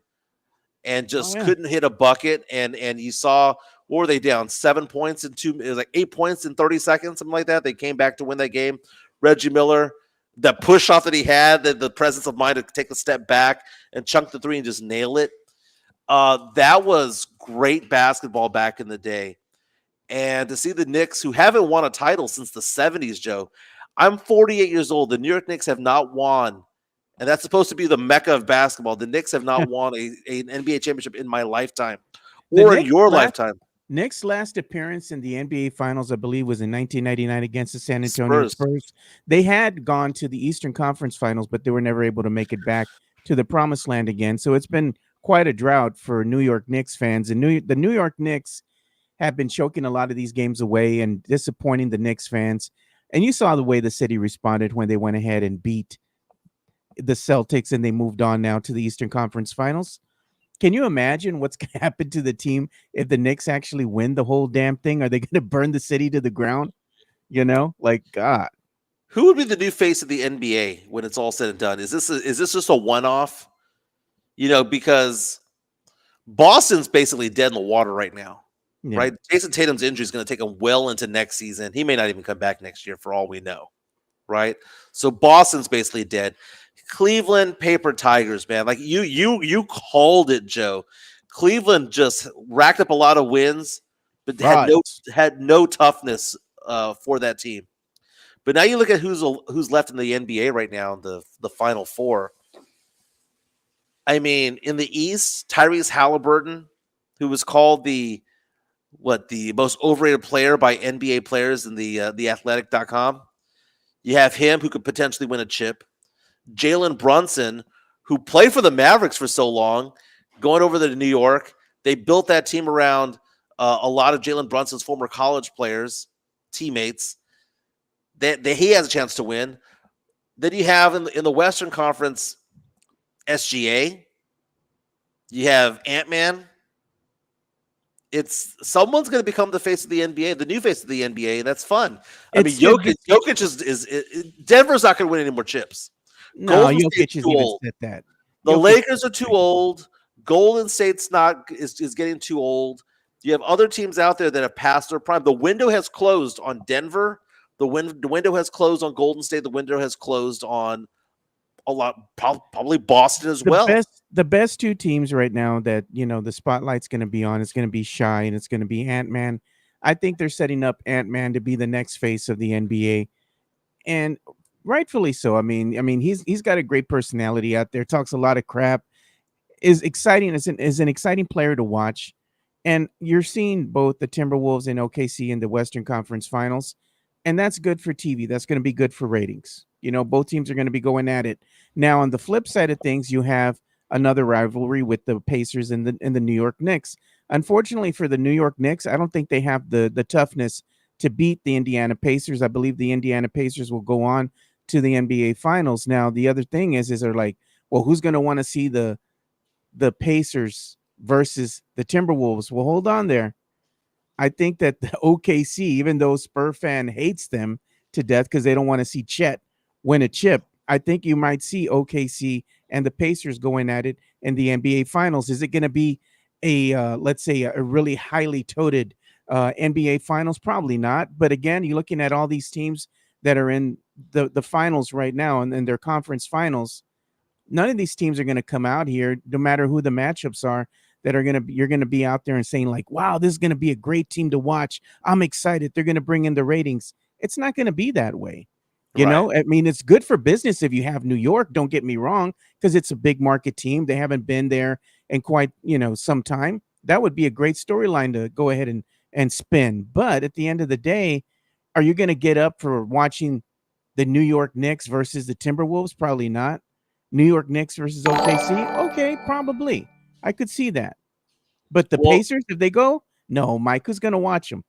and just couldn't hit a bucket, and you saw, what were they down? 7 points in it was like 8 points in 30 seconds, something like that. They came back to win that game. Reggie Miller, that push off that he had, the presence of mind to take a step back and chunk the three and just nail it. That was great basketball back in the day. And to see the Knicks, who haven't won a title since the 70s, Joe. I'm 48 years old. The New York Knicks have not won, and that's supposed to be the mecca of basketball. The Knicks have not won an NBA championship in my lifetime or in your lifetime. Knicks' last appearance in the NBA Finals, I believe, was in 1999 against the San Antonio Spurs. They had gone to the Eastern Conference Finals, but they were never able to make it back to the promised land again. So it's been quite a drought for New York Knicks fans. And the New York Knicks have been choking a lot of these games away and disappointing the Knicks fans. And you saw the way the city responded when they went ahead and beat the Celtics and they moved on now to the Eastern Conference Finals. Can you imagine what's going to happen to the team if the Knicks actually win the whole damn thing? Are they going to burn the city to the ground? God. Who would be the new face of the NBA when it's all said and done? Is this just a one-off? Because Boston's basically dead in the water right now. Yeah. Right? Jason Tatum's injury is going to take him well into next season. He may not even come back next year for all we know. Right? So Boston's basically dead. Cleveland paper tigers, man. Like you called it, Joe. Cleveland just racked up a lot of wins, but had no toughness for that team. But now you look at who's left in the NBA right now, the Final Four. I mean, in the East, Tyrese Halliburton, who was called the most overrated player by NBA players in the athletic.com. You have him who could potentially win a chip. Jalen Brunson, who played for the Mavericks for so long, going over to New York. They built that team around a lot of Jalen Brunson's former college players, teammates. He has a chance to win. Then you have in the Western Conference, SGA. You have Ant-Man. Someone's going to become the face of the NBA, the new face of the NBA. That's fun. Jokic is Denver's not going to win any more chips. No, Jokic is even said that. The Lakers are too old. Golden State's is getting too old. You have other teams out there that have passed their prime. The window has closed on Denver. The window has closed on Golden State. The window has closed on a lot, probably Boston as well. The best two teams right now that the spotlight's going to be on is going to be Shy and it's going to be Ant-Man. I think they're setting up Ant-Man to be the next face of the NBA, and rightfully so. I mean, he's got a great personality out there. Talks a lot of crap. Is exciting. Is an exciting player to watch, and you're seeing both the Timberwolves and OKC in the Western Conference Finals, and that's good for TV. That's going to be good for ratings. Both teams are going to be going at it. Now, on the flip side of things, you have another rivalry with the Pacers and the New York Knicks. Unfortunately for the New York Knicks, I don't think they have the toughness to beat the Indiana Pacers. I believe the Indiana Pacers will go on to the NBA Finals. Now, the other thing is they're like, well, who's going to want to see the Pacers versus the Timberwolves? Well, hold on there. I think that the OKC, even though Spur fan hates them to death because they don't want to see Chet win a chip, I think you might see OKC and the Pacers going at it in the NBA Finals. Is it going to be let's say, a really highly touted NBA Finals? Probably not. But again, you're looking at all these teams that are in the finals right now and their conference finals. None of these teams are going to come out here, no matter who the matchups are, that are you're going to be out there and saying like, wow, this is going to be a great team to watch. I'm excited. They're going to bring in the ratings. It's not going to be that way. You know, I mean, it's good for business if you have New York, don't get me wrong, because it's a big market team. They haven't been there in quite, some time. That would be a great storyline to go ahead and spin. But at the end of the day, are you going to get up for watching the New York Knicks versus the Timberwolves? Probably not. New York Knicks versus OKC? Okay, probably. I could see that. But the Pacers, if they go, no, Mike, who's going to watch them?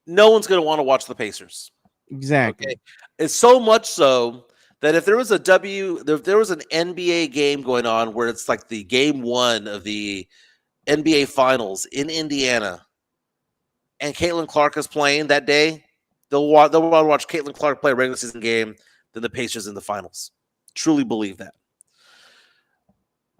No one's going to want to watch the Pacers. Exactly. Okay. It's so much so that if there was an NBA game going on where it's like the game one of the NBA Finals in Indiana, and Caitlin Clark is playing that day, they'll want to watch Caitlin Clark play a regular season game than the Pacers in the finals. Truly believe that.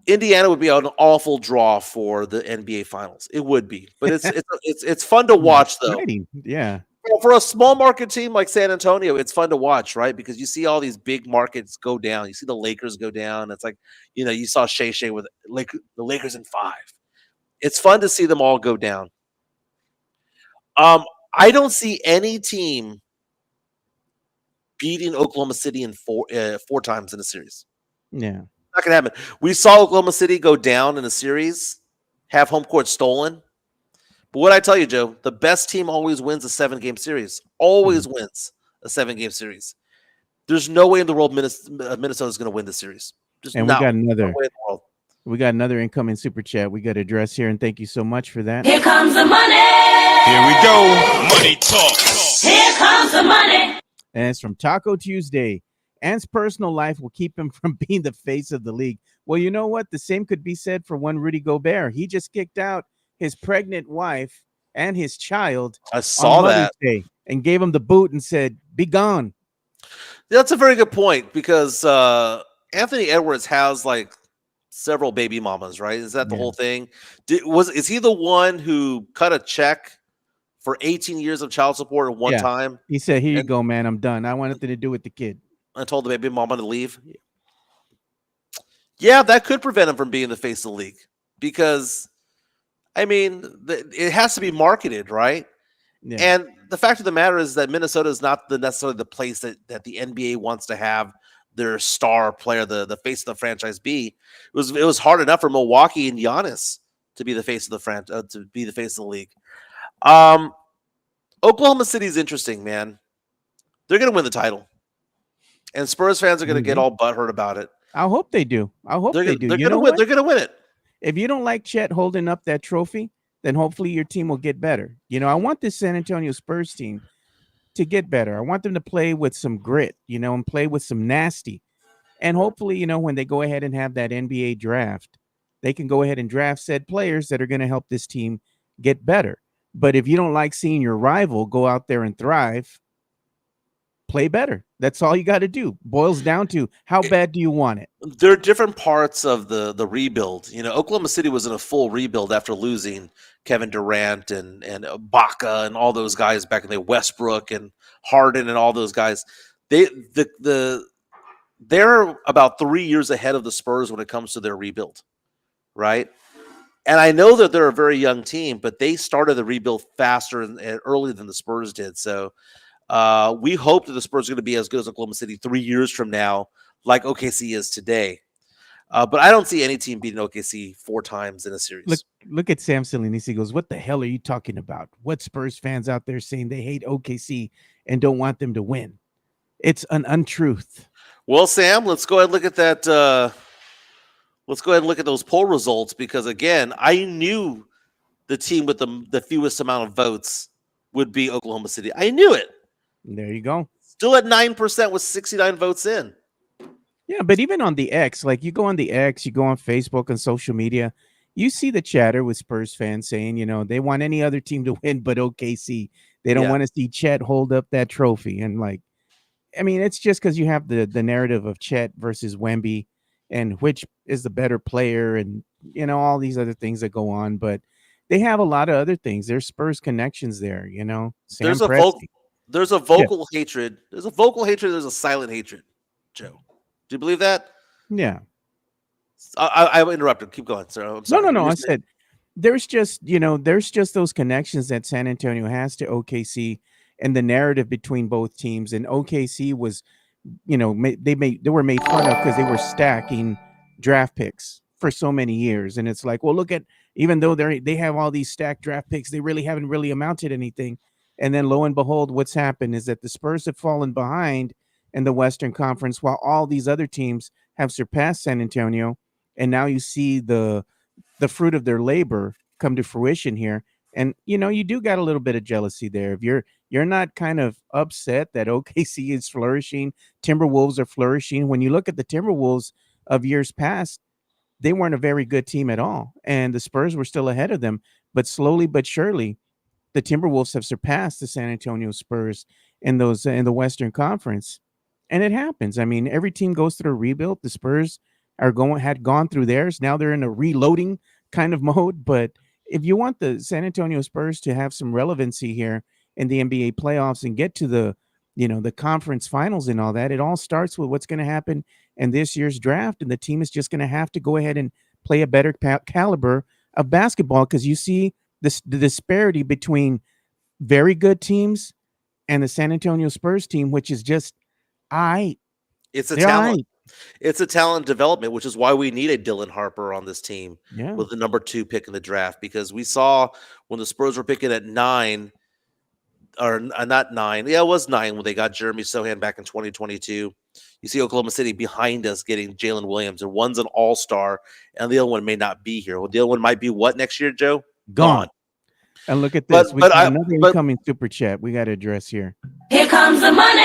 Indiana would be an awful draw for the NBA Finals. It would be, but it's fun to watch though. Exciting. Yeah. For a small market team like San Antonio, it's fun to watch, right? Because you see all these big markets go down. You see the Lakers go down. It's like, you saw Shay with the Lakers in 5. It's fun to see them all go down. I don't see any team beating Oklahoma City in 4 times in a series. Yeah. Not gonna happen. We saw Oklahoma City go down in a series, have home court stolen. But what I tell you, Joe, the best team always wins a 7-game series. Always wins a 7-game series. There's no way in the world Minnesota is going to win the series. And we got another incoming super chat we got to address here, and thank you so much for that. Here comes the money. Here we go. Money talk. Here comes the money. And it's from Taco Tuesday. Ant's personal life will keep him from being the face of the league. Well, you know what? The same could be said for one Rudy Gobert. He just kicked out his pregnant wife and his child. I saw that Day and gave him the boot and said, "Be gone." That's a very good point because Anthony Edwards has like several baby mamas, right? Is that the whole thing? Is he the one who cut a check for 18 years of child support at one time? He said, "Here you go, man. I'm done. I want nothing to do with the kid." I told the baby mama to leave. Yeah, that could prevent him from being the face of the league because, I mean, it has to be marketed, right? Yeah. And the fact of the matter is that Minnesota is not necessarily the place that the NBA wants to have their star player, the face of the franchise, be. It was hard enough for Milwaukee and Giannis to be the face of the to be the face of the league. Oklahoma City is interesting, man. They're going to win the title, and Spurs fans are going to get all butthurt about it. I hope they do. I hope they do. They're going to win. They're going to win it. If you don't like Chet holding up that trophy, then hopefully your team will get better. I want this San Antonio Spurs team to get better. I want them to play with some grit, and play with some nasty. And hopefully, when they go ahead and have that NBA draft, they can go ahead and draft said players that are going to help this team get better. But if you don't like seeing your rival go out there and thrive, play better. That's all you got to do. Boils down to how bad do you want it? There are different parts of the rebuild. Oklahoma City was in a full rebuild after losing Kevin Durant and Ibaka and all those guys back in the Westbrook and Harden and all those guys. They're about 3 years ahead of the Spurs when it comes to their rebuild, right? And I know that they're a very young team, but they started the rebuild faster and earlier than the Spurs did. So we hope that the Spurs are going to be as good as Oklahoma City 3 years from now, like OKC is today. But I don't see any team beating OKC 4 times in a series. Look at Sam Salinas. He goes, "What the hell are you talking about? What Spurs fans out there saying they hate OKC and don't want them to win?" It's an untruth. Well, Sam, let's go ahead and look at that. Let's go ahead and look at those poll results because, again, I knew the team with the fewest amount of votes would be Oklahoma City. I knew it. There you go. Still at 9% with 69 votes in. Yeah, but even on the X, like you go on the X, you go on Facebook and social media, you see the chatter with Spurs fans saying, they want any other team to win but OKC. They don't want to see Chet hold up that trophy. And it's just because you have the narrative of Chet versus Wemby and which is the better player and, all these other things that go on. But they have a lot of other things. There's Spurs connections there, Sam There's a vocal hatred. There's a vocal hatred. There's a silent hatred, Joe. Do you believe that? Yeah. I interrupted. Keep going, sir. I'm sorry. No. I said there's just those connections that San Antonio has to OKC and the narrative between both teams. And OKC was, they were made fun of because they were stacking draft picks for so many years. And it's like, well, look at, even though they have all these stacked draft picks, they really haven't really amounted to anything. And then lo and behold, what's happened is that the Spurs have fallen behind in the Western Conference while all these other teams have surpassed San Antonio. And now you see the fruit of their labor come to fruition here. And, you do got a little bit of jealousy there. If you're not kind of upset that OKC is flourishing, Timberwolves are flourishing. When you look at the Timberwolves of years past, they weren't a very good team at all. And the Spurs were still ahead of them. But slowly but surely, the Timberwolves have surpassed the San Antonio Spurs in the Western Conference. And it happens. I mean, every team goes through a rebuild. The Spurs had gone through theirs. Now they're in a reloading kind of mode. But if you want the San Antonio Spurs to have some relevancy here in the NBA playoffs and get to the conference finals and all that, it all starts with what's going to happen in this year's draft. And the team is just going to have to go ahead and play a better caliber of basketball because you see the disparity between very good teams and the San Antonio Spurs team, which is just It's a talent. It's a talent development, which is why we need a Dylan Harper on this team with the number 2 pick in the draft, because we saw when the Spurs were picking at 9 or not 9. Yeah, it was 9 when they got Jeremy Sohan back in 2022. You see Oklahoma City behind us getting Jalen Williams, and one's an all-star and the other one may not be here. Well, the other one might be what next year, Joe? Gone. And look at this. We got another incoming super chat we got to address here. Here comes the money.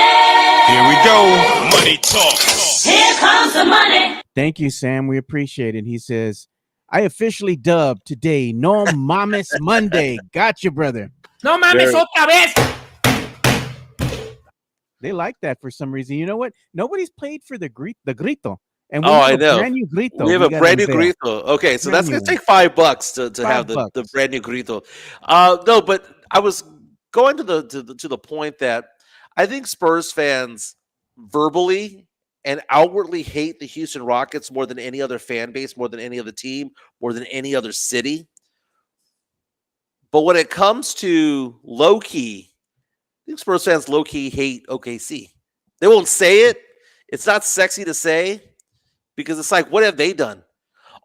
Here we go. Money talk. Here comes the money. Thank you, Sam. We appreciate it. He says, I officially dubbed today No Mames Monday. Gotcha, brother. No mames otra vez. They like that for some reason. You know what? Nobody's paid for the grito. And I know. Brand new grito. We have a brand new grito. Okay, so that's going to take $5 to have the brand new grito. No, but I was going to the point that I think Spurs fans verbally and outwardly hate the Houston Rockets more than any other fan base, more than any other team, more than any other city. But when it comes to low-key, I think Spurs fans low-key hate OKC. They won't say it. It's not sexy to say because it's like, what have they done?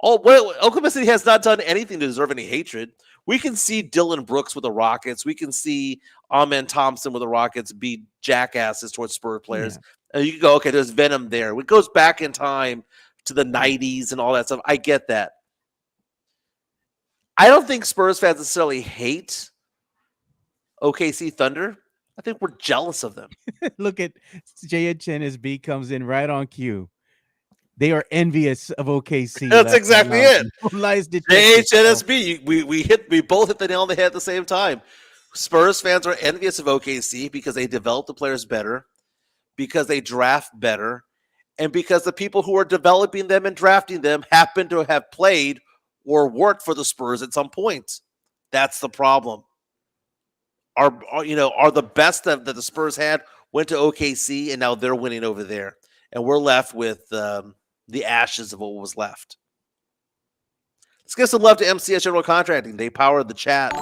Oklahoma City has not done anything to deserve any hatred. We can see Dylan Brooks with the Rockets. We can see Amen Thompson with the Rockets be jackasses towards Spurs players. Yeah. And you can go, okay, there's venom there. It goes back in time to the 90s and all that stuff. I get that. I don't think Spurs fans necessarily hate OKC Thunder. I think we're jealous of them. Look at JHNSB comes in right on cue. They are envious of OKC. That's exactly it. JHNSB. We both hit the nail on the head at the same time. Spurs fans are envious of OKC because they develop the players better, because they draft better, and because the people who are developing them and drafting them happen to have played or worked for the Spurs at some point. That's the problem. Are the best that the Spurs had went to OKC, and now they're winning over there, and we're left with the ashes of what was left. Let's give some love to MCS General Contracting. They powered the chat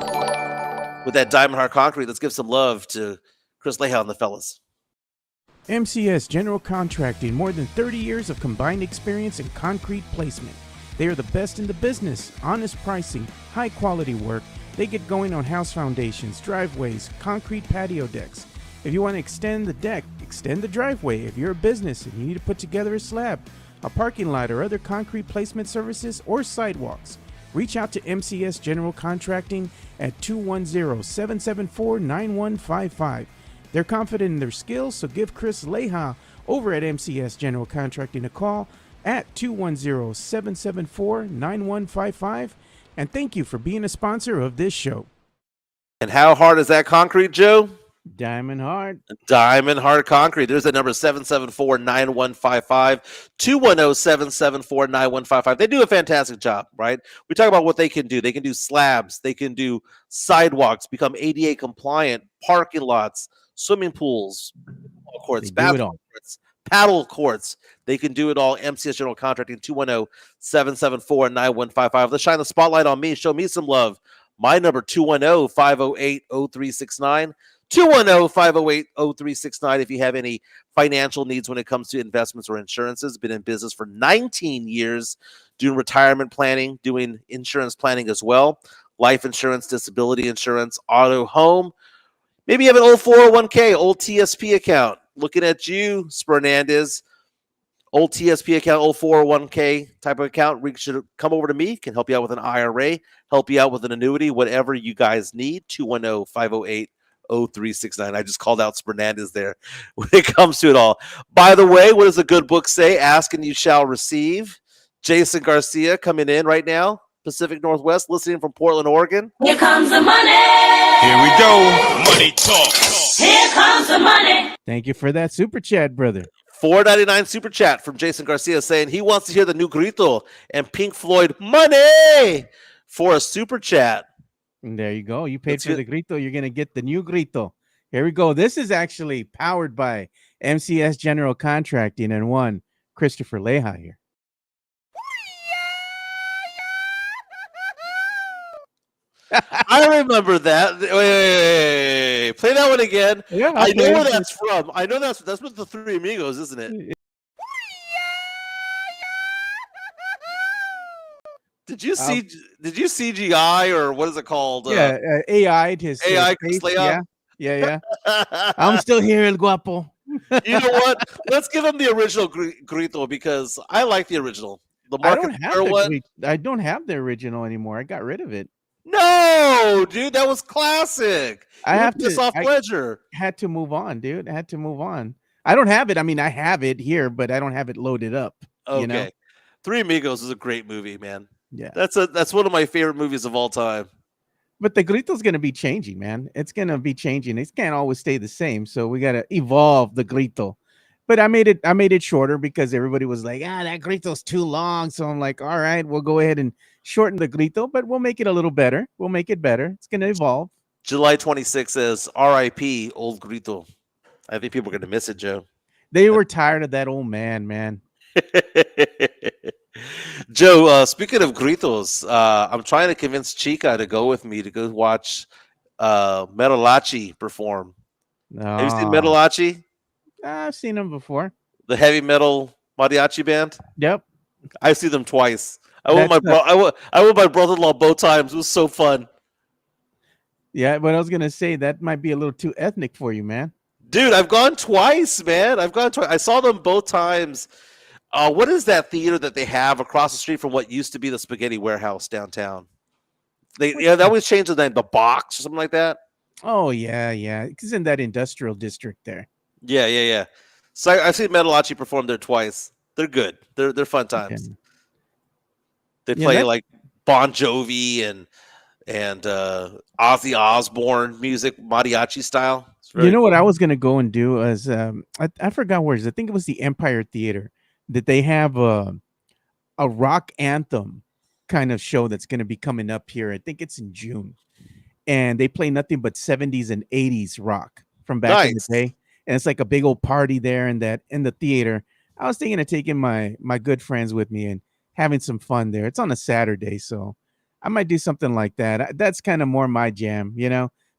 with that Diamond Heart Concrete. Let's give some love to Chris Leha and the fellas. MCS General Contracting, more than 30 years of combined experience in concrete placement. They are the best in the business. Honest pricing, high quality work. They get going on house foundations, driveways, concrete patio decks. If you want to extend the deck, Extend the driveway. If you're a business and you need to put together a slab, a parking lot, or other concrete placement services or sidewalks, reach out to MCS General Contracting at 210-774-9155. They're confident in their skills, so give Chris Leha over at MCS General Contracting a call at 210-774-9155. And thank you for being a sponsor of this show. And how hard is that concrete, Joe? Diamond hard. Diamond hard concrete. There's that number 774-9155, 210-774-9155. They do a fantastic job, right? We talk about what they can do. They can do slabs. They can do sidewalks, become ADA compliant, parking lots, swimming pools, courts, basketball courts, paddle courts. They can do it all. MCS General Contracting, 210-774-9155. Let's shine the spotlight on me. Show me some love. My number, 210-508-0369. 210-508-0369 if you have any financial needs when it comes to investments or insurances. Been in business for 19 years, doing retirement planning, doing insurance planning as well. Life insurance, disability insurance, auto, home. Maybe you have an old 401k, old TSP account. Looking at you, Spernandez. Old TSP account, old 401k type of account. We should come over to me, can help you out with an IRA, help you out with an annuity, whatever you guys need. 210-508-0369. I just called out Spernandez there when it comes to it all. By the way, what does a good book say? Ask and you shall receive. Jason Garcia coming in right now, Pacific Northwest, listening from Portland, Oregon. Here comes the money. Here we go. Money talk. Here comes the money. Thank you for that super chat, brother. $4.99 super chat from Jason Garcia saying he wants to hear the new Grito and Pink Floyd Money for a super chat. And there you go. You paid for the Grito. You're going to get the new Grito. Here we go. This is actually powered by MCS General Contracting and one Christopher Leha here. I remember that. Wait. Play that one again. Yeah, I know where that's from. I know that's with the Three Amigos, isn't it? Did you CGI or what is it called? AI'd his AI face. Leha? Yeah. I'm still here, El Guapo. You know what? Let's give him the original Grito because I like the original. The Market I don't have the original anymore. I got rid of it. No, dude, that was classic. I had to move on, dude. I had to move on. I don't have it. I mean, I have it here, but I don't have it loaded up. Okay. You know? Three Amigos is a great movie, man. Yeah. That's one of my favorite movies of all time. But the Grito's going to be changing, man. It's going to be changing. It can't always stay the same. So we got to evolve the Grito. But I made it shorter because everybody was like, that Grito's too long. So I'm like, all right, we'll go ahead and shorten the Grito, but we'll make it a little better. We'll make it better. It's going to evolve. July 26th says RIP Old Grito. I think people are going to miss it, Joe. They were tired of that old man. Joe, speaking of Gritos, I'm trying to convince Chica to go with me to go watch Metalachi perform. Have you seen Metalachi? I've seen them before. The heavy metal mariachi band? Yep. I've seen them twice. I went with my brother-in-law both times. It was so fun. Yeah, but I was going to say that might be a little too ethnic for you, man. Dude, I've gone twice, man. I saw them both times. What is that theater that they have across the street from what used to be the Spaghetti Warehouse downtown? They always change the name, the Box or something like that. Oh, yeah. It's in that industrial district there. Yeah. So I've seen Metalachi perform there twice. They're good. They're fun times. Okay. They play like Bon Jovi and Ozzy Osbourne music, mariachi style. You know what I was gonna go and do is I forgot where it is. I think it was the Empire Theater that they have a rock anthem kind of show that's gonna be coming up here. I think it's in June, and they play nothing but 70s and 80s rock from back in the day. And it's like a big old party there in the theater. I was thinking of taking my good friends with me and having some fun there. It's on a Saturday, so I might do something like that. That's kind of more my jam,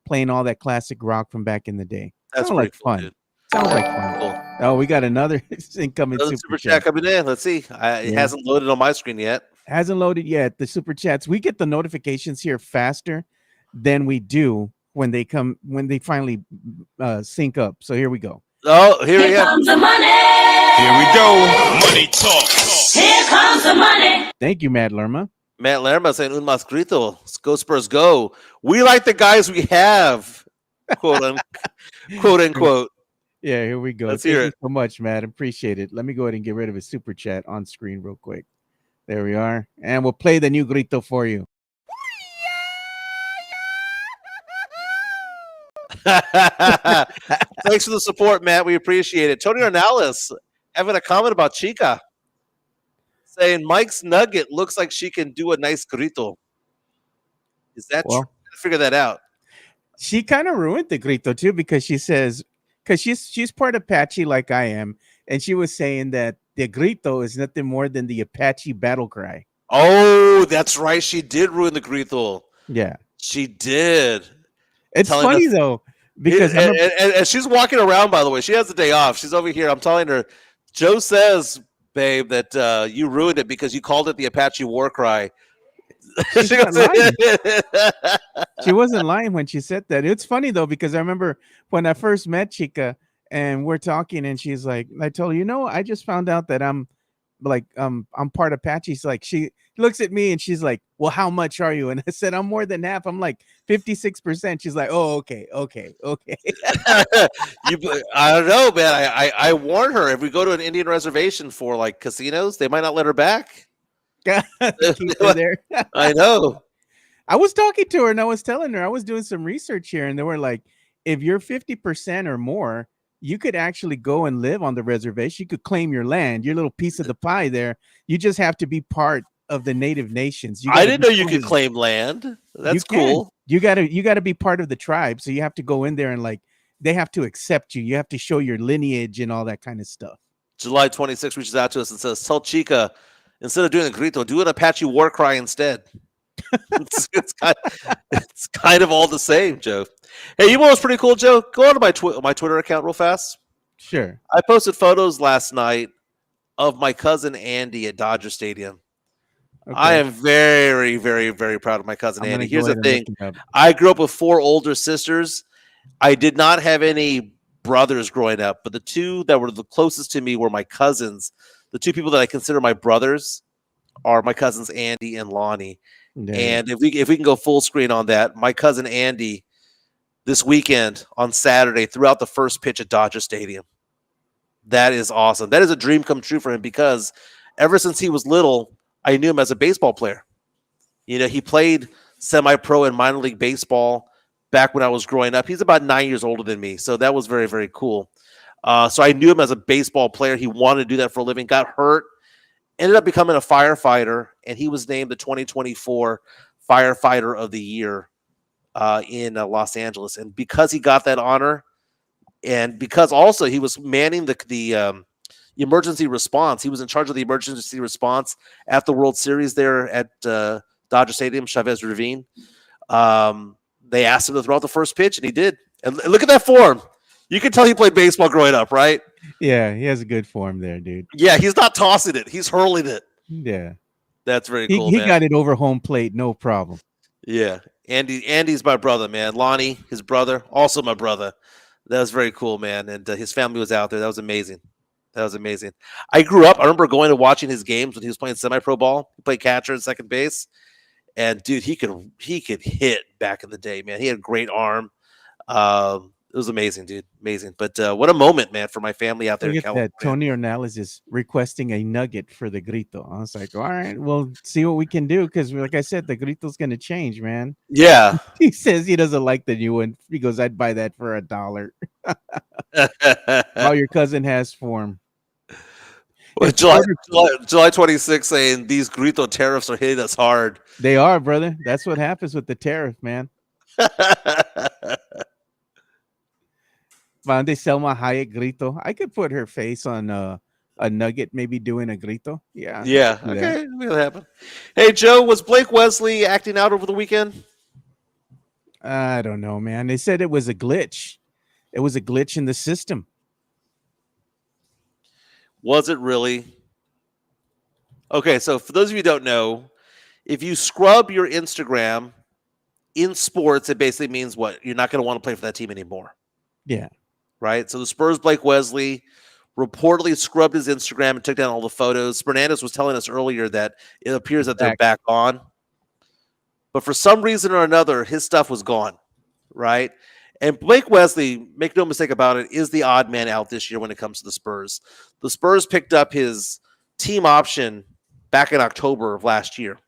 playing all that classic rock from back in the day. That's Sounds like cool, fun. Dude. Sounds like fun. Cool. Oh, we got another incoming super chat coming in. Let's see. It hasn't loaded on my screen yet. Hasn't loaded yet. The super chats. We get the notifications here faster than we do when they finally sync up. So here we go. Oh, here we Here go. comes the money. Here we go. Money talk. Here comes the money. Thank you, Matt Lerma. Matt Lerma saying, un mas grito. Go Spurs, go. We like the guys we have, quote unquote. Yeah, here we go. Let's Thank hear you it. so much, Matt. Appreciate it. Let me go ahead and get rid of a super chat on screen real quick. There we are. And we'll play the new grito for you. Thanks for the support, Matt. We appreciate it. Tony Ornelas having a comment about Chica, saying Mike's nugget looks like she can do a nice grito. Is that Well, true? Figure that out. She kind of ruined the grito too because she says, because she's part Apache like I am, and she was saying that the grito is nothing more than the Apache battle cry. Oh, that's right. She did ruin the grito. Yeah, She did. it's Telling funny us- though because I'm and she's walking around, by the way. She has the day off. She's over here. I'm telling her, Joe says, babe, that you ruined it because you called it the Apache war cry. She's not lying. She wasn't lying when she said that. It's funny though because I remember when I first met Chica and we're talking and she's like, I told her, you know, I just found out that I'm part Apache. She's like, she looks at me and she's like, well, how much are you? And I said, I'm more than half. I'm like 56%. She's like, oh, okay. I don't know, man. I warn her if we go to an Indian reservation for like casinos, they might not let her back. Keep her there. I know. I was talking to her and I was telling her I was doing some research here, and they were like, if you're 50% or more, you could actually go and live on the reservation. You could claim your land, your little piece of the pie there. You just have to be part of the native nations. I didn't know you could claim land. That's cool. You gotta be part of the tribe. So you have to go in there and like they have to accept you. You have to show your lineage and all that kind of stuff. July 26th reaches out to us and says, tell Chica, instead of doing the grito, do an Apache war cry instead. it's kind of all the same, Joe. Hey, you know what's pretty cool, Joe? Go on to my Twitter account real fast. Sure. I posted photos last night of my cousin Andy at Dodger Stadium. Okay. I am very, very, very proud of my cousin I'm Andy. gonna Here's go the ahead and thing. look him up. I grew up with 4 older sisters. I did not have any brothers growing up, but the 2 that were the closest to me were my cousins. The 2 people that I consider my brothers are my cousins Andy and Lonnie. Yeah. And if we can go full screen on that, my cousin Andy this weekend on Saturday threw out the first pitch at Dodger Stadium. That is awesome. That is a dream come true for him because ever since he was little, I knew him as a baseball player. You know, he played semi-pro and minor league baseball back when I was growing up. He's about 9 years older than me, so that was very, very cool. So I knew him as a baseball player. He wanted to do that for a living, got hurt, ended up becoming a firefighter, and he was named the 2024 Firefighter of the Year in Los Angeles. And because he got that honor, and because also he was manning the emergency response, he was in charge of the emergency response at the World Series there at Dodger Stadium, Chavez Ravine. They asked him to throw out the first pitch, and he did. And look at that form. You can tell he played baseball growing up, right? Yeah, he has a good form there, dude. Yeah, he's not tossing it. He's hurling it. Yeah. That's very cool, He man. got it over home plate, no problem. Yeah. Andy's my brother, man. Lonnie, his brother, also my brother. That was very cool, man. And his family was out there. That was amazing. I grew up, I remember going to watching his games when he was playing semi-pro ball. He played catcher and second base. And dude, he could hit back in the day, man. He had a great arm. It was amazing, dude. Amazing. But what a moment, man, for my family out there Look in at California. that. Tony Ornelas is requesting a nugget for the grito. I was like, all right, we'll see what we can do. Because like I said, the grito's going to change, man. Yeah. He says he doesn't like the new one. He goes, I'd buy that for $1. All your cousin has form. Well, July 26th saying these grito tariffs are hitting us hard. They are, brother. That's what happens with the tariff, man. Found they Selma Hayek grito. I could put her face on a nugget, maybe doing a grito. Yeah. Yeah. I could do that. Okay. Make that happen. Hey, Joe, was Blake Wesley acting out over the weekend? I don't know, man. They said it was a glitch. It was a glitch in the system. Was it really? Okay, so for those of you who don't know, if you scrub your Instagram in sports, it basically means what? You're not going to want to play for that team anymore. Yeah. right? So the Spurs, Blake Wesley, reportedly scrubbed his Instagram and took down all the photos. Fernandez was telling us earlier that it appears that they're back on. But for some reason or another, his stuff was gone, right? And Blake Wesley, make no mistake about it, is the odd man out this year when it comes to the Spurs. The Spurs picked up his team option back in October of last year.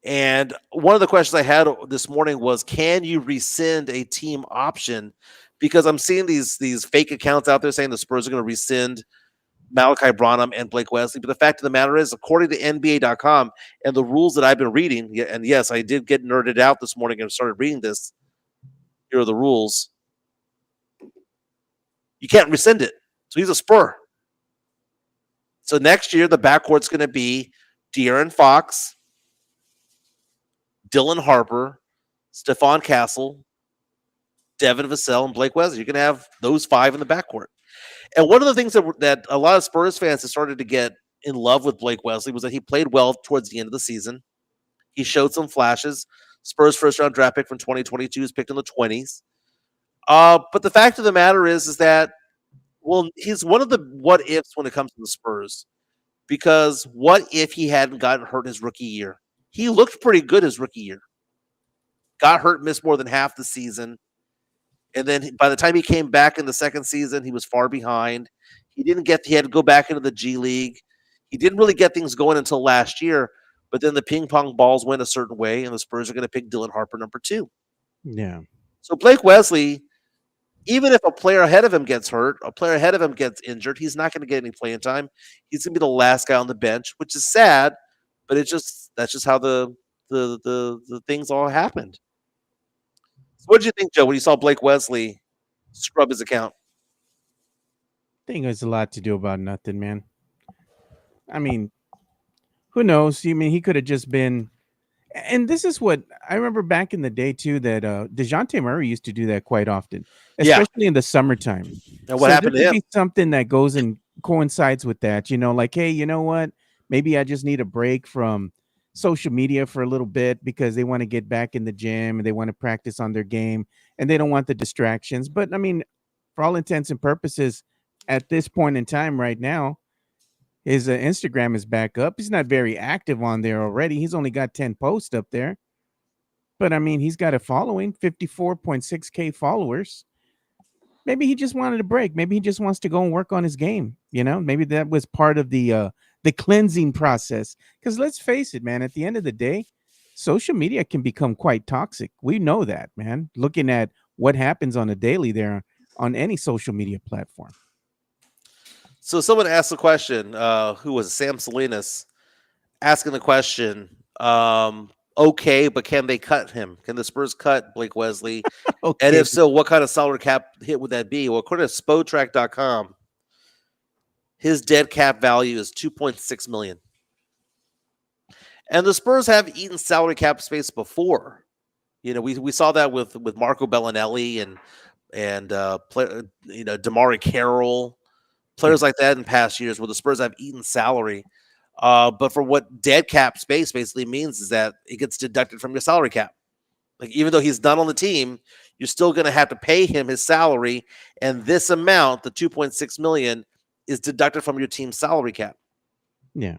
And one of the questions I had this morning was, can you rescind a team option? Because I'm seeing these fake accounts out there saying the Spurs are going to rescind Malachi Branham and Blake Wesley. But the fact of the matter is, according to NBA.com and the rules that I've been reading, and yes, I did get nerded out this morning and started reading this. Here are the rules. You can't rescind it. So he's a Spur. So next year, the backcourt's going to be De'Aaron Fox, Dylan Harper, Stephon Castle, Devin Vassell, and Blake Wesley. You're going to have those five in the backcourt. And one of the things that a lot of Spurs fans have started to get in love with Blake Wesley was that he played well towards the end of the season. He showed some flashes. Spurs first-round draft pick from 2022 is picked in the 20s. But the fact of the matter is that, well, he's one of the what-ifs when it comes to the Spurs. Because what if he hadn't gotten hurt his rookie year? He looked pretty good his rookie year. Got hurt, missed more than half the season. And then by the time he came back in the second season, he was far behind. He had to go back into the G League. He didn't really get things going until last year. But then the ping pong balls went a certain way, and the Spurs are going to pick Dylan Harper number 2. Yeah. So Blake Wesley, even if a player ahead of him gets hurt, a player ahead of him gets injured, he's not going to get any playing time. He's going to be the last guy on the bench, which is sad, but that's just how the things all happened. So what did you think, Joe, when you saw Blake Wesley scrub his account? I think it's a lot to do about nothing, man. I mean, who knows? I mean, he could have just been. And this is what I remember back in the day, too, that DeJounte Murray used to do that quite often, especially in the summertime. And what happened to him? Be something that goes and coincides with that, like, hey, you know what? Maybe I just need a break from social media for a little bit because they want to get back in the gym and they want to practice on their game and they don't want the distractions. But I mean, for all intents and purposes, at this point in time right now, his Instagram is back up. He's not very active on there already. He's only got 10 posts up there. But I mean, he's got a following, 54.6K followers. Maybe he just wanted a break. Maybe he just wants to go and work on his game. Maybe that was part of the cleansing process. Because let's face it, man, at the end of the day, social media can become quite toxic. We know that, man, looking at what happens on a daily there on any social media platform. So someone asked the question, who was Sam Salinas, asking the question, okay, but can they cut him? Can the Spurs cut Blake Wesley? Okay. And if so, what kind of salary cap hit would that be? Well, according to Spotrac.com, his dead cap value is $2.6 million. And the Spurs have eaten salary cap space before. We saw that with Marco Bellinelli and DeMar Carroll. Players like that in past years where the Spurs have eaten salary. But for what dead cap space basically means is that it gets deducted from your salary cap. Like, even though he's not on the team, you're still going to have to pay him his salary. And this amount, the $2.6 million, is deducted from your team's salary cap. Yeah.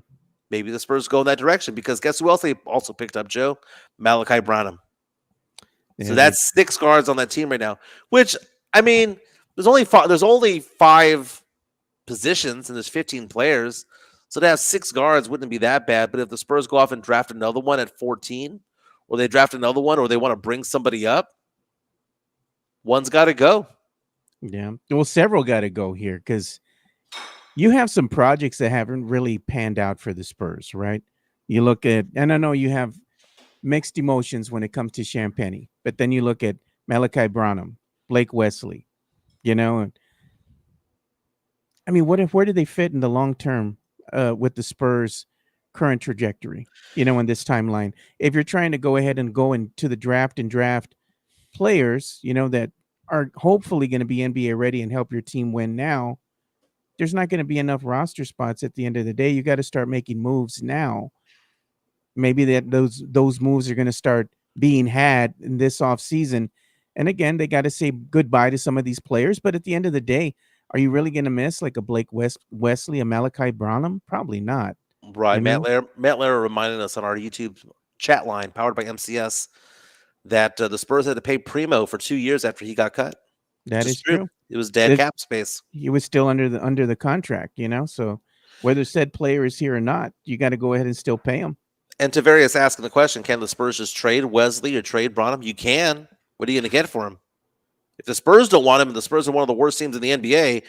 Maybe the Spurs go in that direction because guess who else they also picked up, Joe? Malachi Branham. Yeah. So that's 6 guards on that team right now, which, I mean, there's only 5 positions and there's 15 players. So to have 6 guards wouldn't be that bad. But if the Spurs go off and draft another one at 14, or they draft another one, or they want to bring somebody up, one's got to go. Yeah. Well, several got to go here because you have some projects that haven't really panned out for the Spurs, right? You look at, and I know you have mixed emotions when it comes to Champagnie, but then you look at Malachi Branham, Blake Wesley, I mean, where do they fit in the long term with the Spurs' current trajectory, in this timeline? If you're trying to go ahead and go into the draft and draft players, that are hopefully going to be NBA ready and help your team win now, there's not going to be enough roster spots at the end of the day. You got to start making moves now. Maybe that those moves are going to start being had in this offseason And again, they got to say goodbye to some of these players. But at the end of the day, are you really going to miss like a Wesley, a Malachi Branham? Probably not. Right. You know, Matt Lair reminded us on our YouTube chat line, powered by MCS, that the Spurs had to pay Primo for 2 years after he got cut. that is true. It was dead cap space. He was still under the contract, So whether said player is here or not, you got to go ahead and still pay him. And Tavarius asking the question, can the Spurs just trade Wesley or trade Branham? You can. What are you going to get for him? If the Spurs don't want him and the Spurs are one of the worst teams in the NBA,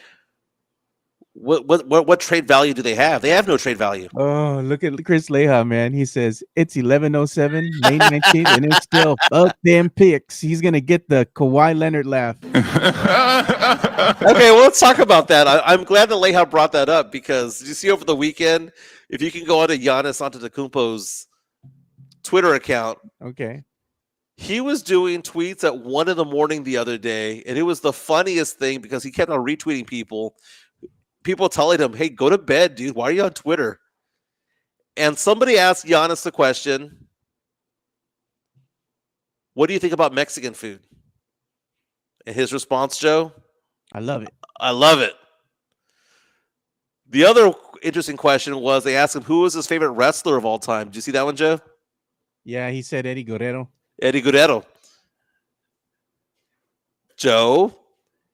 what trade value do they have? They have no trade value. Oh, look at Chris Leha, man. He says it's 11:07, May 19th, and it's still fuck them picks. He's gonna get the Kawhi Leonard laugh. Okay, well, let's talk about that. I'm glad that Leha brought that up because did you see over the weekend, if you can go on to Giannis Antetokounmpo's Twitter account, Okay. he was doing tweets at 1 a.m. the other day, and it was the funniest thing because he kept on retweeting people telling him, hey, go to bed, dude. Why are you on Twitter? And somebody asked Giannis the question, what do you think about Mexican food? And his response, Joe? I love it. I love it. The other interesting question was they asked him who was his favorite wrestler of all time. Did you see that one, Joe? Yeah, he said Eddie Guerrero. Eddie Guerrero. Joe,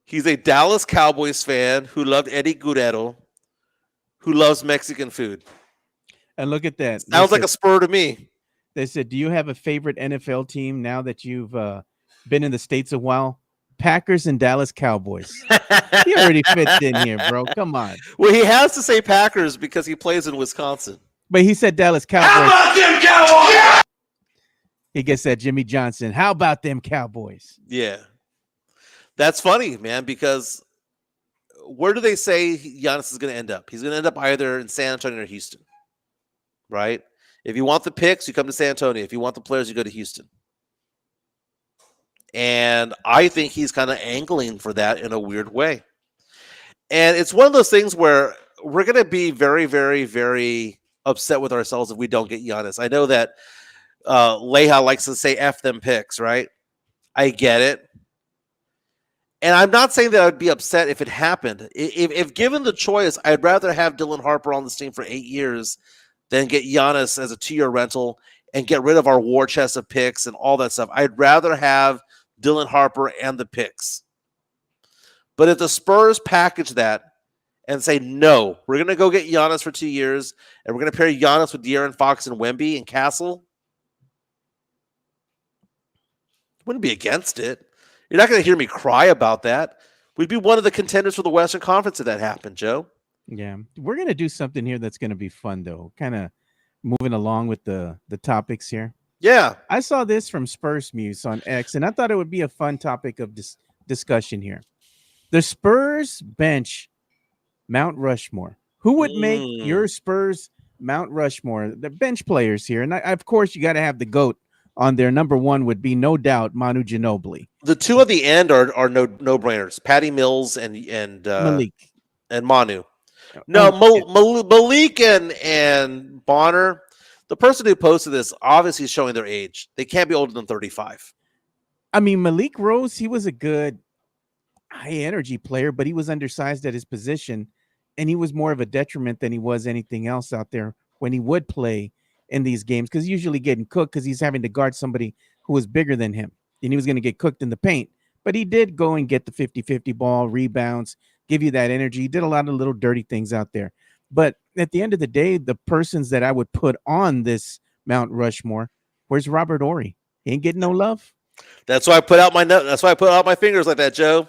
he's a Dallas Cowboys fan who loved Eddie Guerrero, who loves Mexican food. And look at that. Sounds like a Spur to me. They said, do you have a favorite NFL team now that you've been in the States a while? Packers and Dallas Cowboys. He already fits in here, bro. Come on. Well, he has to say Packers because he plays in Wisconsin. But he said Dallas Cowboys. How about them Cowboys? He gets that Jimmy Johnson. How about them Cowboys? Yeah. That's funny, man, because where do they say Giannis is going to end up? He's going to end up either in San Antonio or Houston, right? If you want the picks, you come to San Antonio. If you want the players, you go to Houston. And I think he's kind of angling for that in a weird way. And it's one of those things where we're going to be very, very, very upset with ourselves if we don't get Giannis. I know that Leha likes to say F them picks, right? I get it. And I'm not saying that I would be upset if it happened. If given the choice, I'd rather have Dylan Harper on this team for 8 years than get Giannis as a 2-year rental and get rid of our war chest of picks and all that stuff. I'd rather have Dylan Harper and the picks. But if the Spurs package that and say, no, we're going to go get Giannis for 2 years, and we're going to pair Giannis with De'Aaron Fox and Wemby and Castle, I wouldn't be against it. You're not going to hear me cry about that. We'd be one of the contenders for the Western Conference if that happened, Joe. Yeah. We're going to do something here that's going to be fun, though. Kind of moving along with the topics here. Yeah. I saw this from Spurs Muse on X, and I thought it would be a fun topic of discussion here. The Spurs bench Mount Rushmore. Who would make your Spurs Mount Rushmore? The bench players here. And of course, you got to have the GOAT on there. Number one would be no doubt Manu Ginobili. The two at the end are no-brainers. Patty Mills and Malik. And Manu. No, Malik and Bonner, the person who posted this obviously is showing their age. They can't be older than 35. I mean, Malik Rose, he was a good high-energy player, but he was undersized at his position, and he was more of a detriment than he was anything else out there when he would play in these games, because he's usually getting cooked because he's having to guard somebody who was bigger than him, and he was going to get cooked in the paint. But he did go and get the 50-50 ball, rebounds, give you that energy. He did a lot of little dirty things out there. But at the end of the day, the persons that I would put on this Mount Rushmore, where's Robert Horry? He ain't getting no love. That's why I put out my fingers like that, Joe.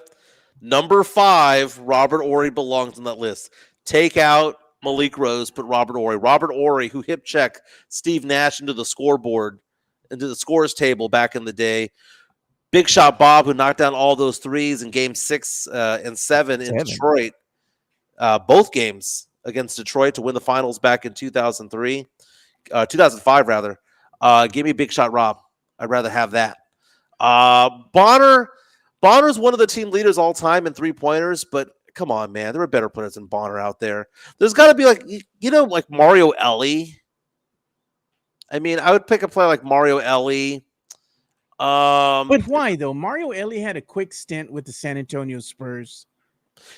Number 5, Robert Horry belongs on that list. Take out Malik Rose, put Robert Horry. Robert Horry, who hip checked Steve Nash into the scoreboard, into the scores table back in the day. Big Shot Bob, who knocked down all those threes in game 6 and 7 in Detroit. Both games against Detroit to win the finals back in 2005 rather. Give me Big Shot Rob. I'd rather have that. Bonner's one of the team leaders all time in 3-pointers, but come on, man. There are better players than Bonner out there. There's got to be like Mario Ellie. I mean, I would pick a player like Mario Ellie. But why though? Mario Elie had a quick stint with the San Antonio Spurs.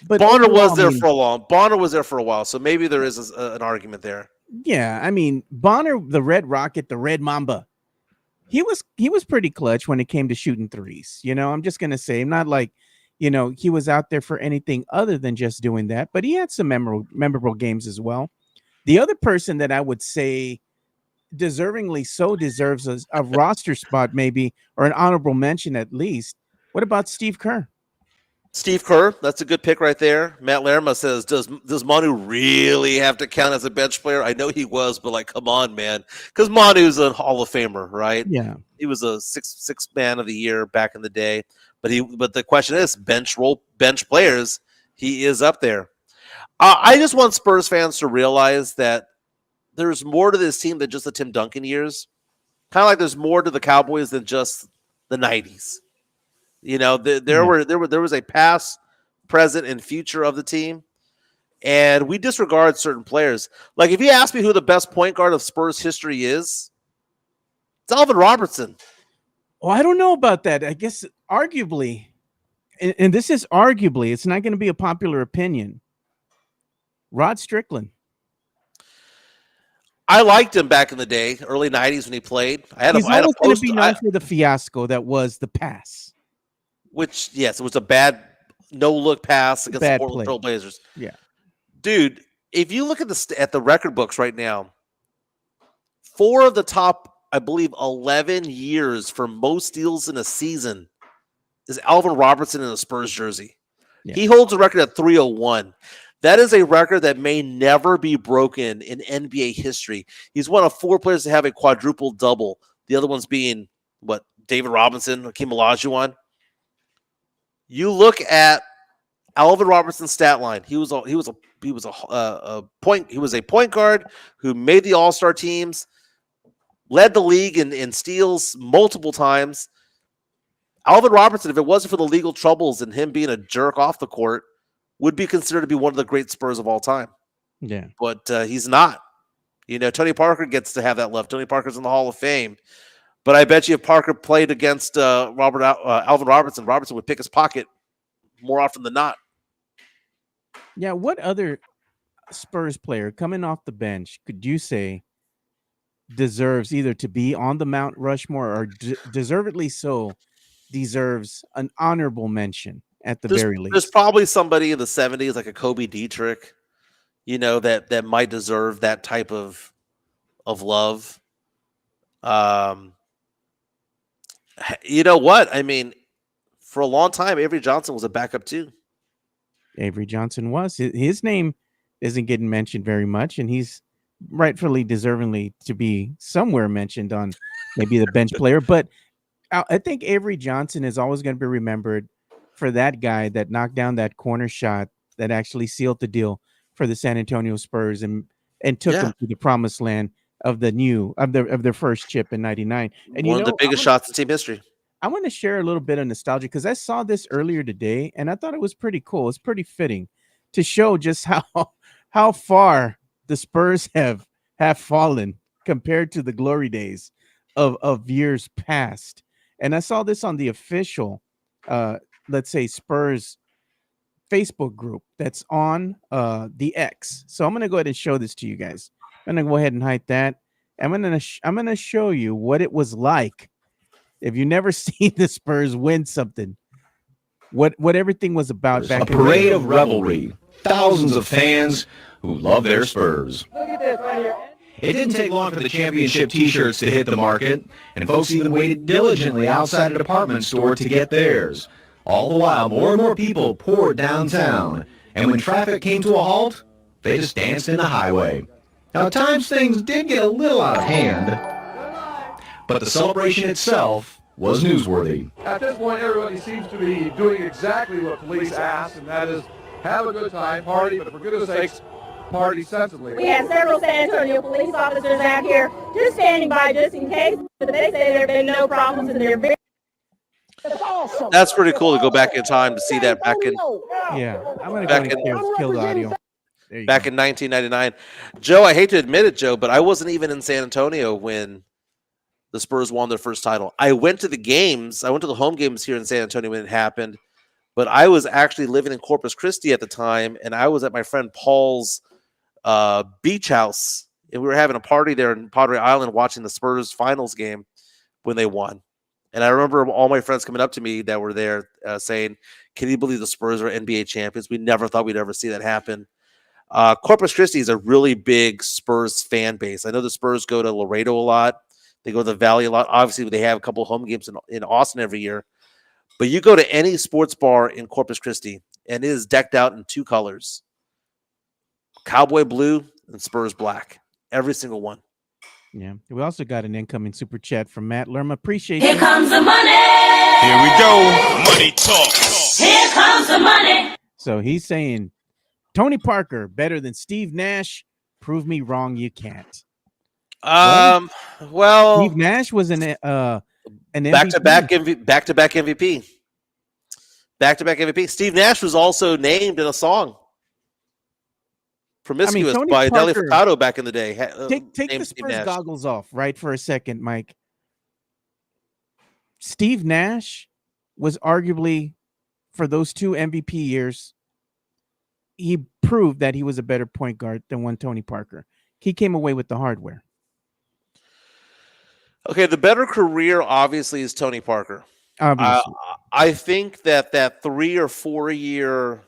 But Bonner overall, was there for a long. Bonner was there for a while, so maybe there is an argument there. Yeah, I mean Bonner, the Red Rocket, the Red Mamba. He was pretty clutch when it came to shooting threes. You know, I'm just gonna say, not like, you know, he was out there for anything other than just doing that, but he had some memorable games as well. The other person that I would say deservingly so deserves a roster spot, maybe, or an honorable mention at least. What about Steve Kerr? Steve Kerr, that's a good pick right there. Matt Lerma says, does Manu really have to count as a bench player? I know he was, but like, come on, man. Because Manu's a Hall of Famer, right? Yeah. He was a six man of the year back in the day. But the question is, bench players, he is up there. I just want Spurs fans to realize that there's more to this team than just the Tim Duncan years. Kind of like there's more to the Cowboys than just the 90s. You know, there was a past, present, and future of the team, and we disregard certain players. Like if you ask me who the best point guard of Spurs history is, it's Alvin Robertson. Well, I don't know about that. I guess arguably, and this is arguably, it's not going to be a popular opinion. Rod Strickland. I liked him back in the day, early 90s when he played. He's always going to be known for the fiasco that was the pass. Which, yes, it was a bad no-look pass against the Portland Trail Blazers. Yeah. Dude, if you look at the record books right now, 4 of the top, I believe, 11 years for most steals in a season is Alvin Robertson in a Spurs jersey. Yeah. He holds a record at 301. That is a record that may never be broken in NBA history. He's one of 4 players to have a quadruple double. The other ones being, David Robinson, Hakeem Olajuwon. You look at Alvin Robertson's stat line. He was a point guard who made the All-Star teams, led the league in steals multiple times. Alvin Robertson, if it wasn't for the legal troubles and him being a jerk off the court, would be considered to be one of the great Spurs of all time. Yeah, but he's not. You know, Tony Parker gets to have that love. Tony Parker's in the Hall of Fame. But I bet you if Parker played against Alvin Robertson, Robertson would pick his pocket more often than not. Yeah, what other Spurs player coming off the bench could you say deserves either to be on the Mount Rushmore or deservedly so deserves an honorable mention at the very least? There's probably somebody in the 70s, like a Kobe Dietrich, you know, that might deserve that type of love. You know what? I mean, for a long time, Avery Johnson was a backup too. Avery Johnson was. His name isn't getting mentioned very much, and he's rightfully, deservingly to be somewhere mentioned on maybe the bench player. But I think Avery Johnson is always going to be remembered for that guy that knocked down that corner shot that actually sealed the deal for the San Antonio Spurs and took them to the promised land of their first chip in '99. And one of the biggest shots in team history. I want to share a little bit of nostalgia because I saw this earlier today and I thought it was pretty cool. It's pretty fitting to show just how far the Spurs have fallen compared to the glory days of years past. And I saw this on the official, let's say, Spurs Facebook group that's on the X. So I'm going to go ahead and show this to you guys. I'm going to go ahead and hide that. I'm going to show you what it was like if you never seen the Spurs win something. What everything was about back then. A parade of revelry. Thousands of fans who love their Spurs. Look at this right here. It didn't take long for the championship T-shirts to hit the market, and folks even waited diligently outside a department store to get theirs. All the while, more and more people poured downtown, and when traffic came to a halt, they just danced in the highway. Now, at times things did get a little out of hand, but the celebration itself was newsworthy. At this point, everybody seems to be doing exactly what police ask, and that is have a good time, party, but for goodness sakes, party sensibly. We had several San Antonio police officers out here just standing by just in case, but they say there have been no problems and they're very... Awesome. That's pretty cool to go back in time to see that back in. Yeah, I'm going to go and kill the audio. Back in 1999. Joe, I hate to admit it, Joe, but I wasn't even in San Antonio when the Spurs won their first title. I went to the games. I went to the home games here in San Antonio when it happened, but I was actually living in Corpus Christi at the time, and I was at my friend Paul's beach house, and we were having a party there in Padre Island watching the Spurs finals game when they won. And I remember all my friends coming up to me that were there saying, "Can you believe the Spurs are NBA champions? We never thought we'd ever see that happen." Corpus Christi is a really big Spurs fan base. I know the Spurs go to Laredo a lot. They go to the Valley a lot. Obviously, they have a couple of home games in Austin every year. But you go to any sports bar in Corpus Christi, and it is decked out in two colors: Cowboy blue and Spurs black. Every single one. Yeah. We also got an incoming super chat from Matt Lerma. Appreciate Here you. comes the money. Here we go. Money talk. Here comes the money. So he's saying Tony Parker better than Steve Nash. Prove me wrong, you can't. Well, Steve Nash was an back-to-back MVP. Back-to-back MVP. Steve Nash was also named in a song. Promiscuous by Nelly Furtado back in the day. Take the Spurs goggles off right for a second, Mike. Steve Nash was arguably, for those two MVP years, he proved that he was a better point guard than one Tony Parker. He came away with the hardware. Okay, the better career obviously is Tony Parker. Obviously. I think that 3 or 4 year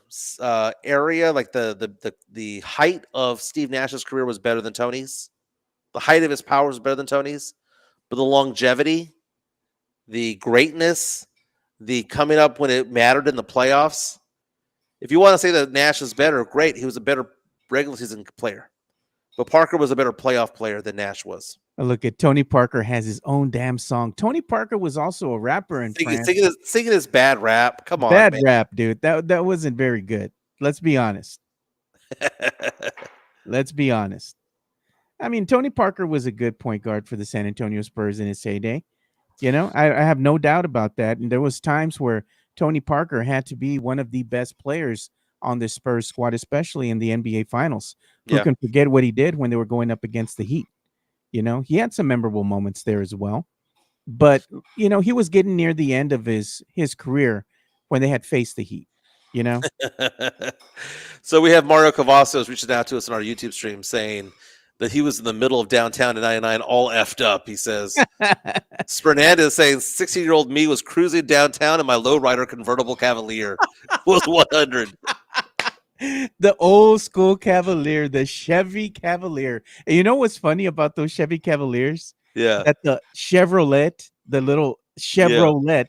area, like the height of Steve Nash's career was better than Tony's. The height of his power was better than Tony's, but the longevity, the greatness, the coming up when it mattered in the playoffs. If you want to say that Nash is better, great. He was a better regular season player, but Parker was a better playoff player than Nash was. Look at Tony Parker has his own damn song. Tony Parker was also a rapper in France. Singing his bad rap. Come on, bad man. rap, dude. That wasn't very good. Let's be honest. Let's be honest. I mean, Tony Parker was a good point guard for the San Antonio Spurs in his heyday. You know, I have no doubt about that. And there was times where Tony Parker had to be one of the best players on the Spurs squad, especially in the NBA Finals. Who can forget what he did when they were going up against the Heat? You know, he had some memorable moments there as well. But, you know, he was getting near the end of his career when they had faced the Heat, you know? So we have Mario Cavazos reaching out to us on our YouTube stream saying that he was in the middle of downtown in 99 all effed up, he says. Fernandez saying 16-year-old me was cruising downtown in my lowrider convertible Cavalier. Was 100. The old school Cavalier, the Chevy Cavalier. And you know what's funny about those Chevy Cavaliers? Yeah. That the Chevrolet, the little Chevrolet,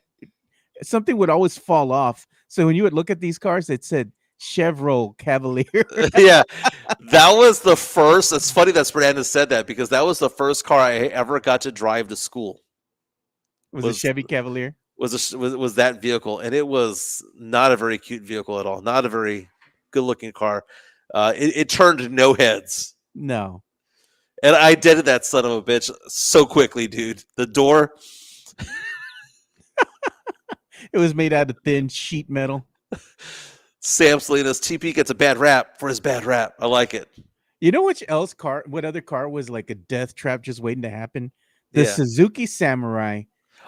something would always fall off. So when you would look at these cars, it said Chevrolet Cavalier. Yeah. That was the first. It's funny that Fernandez said that because that was the first car I ever got to drive to school. Was a Chevy Cavalier? Was that vehicle. And it was not a very cute vehicle at all. Not a very good-looking car. It turned no heads. No. And I dented that son of a bitch so quickly, dude. The door. It was made out of thin sheet metal. Sam Salinas, TP gets a bad rap for his bad rap. I like it. You know what other car was like a death trap just waiting to happen? The Suzuki Samurai.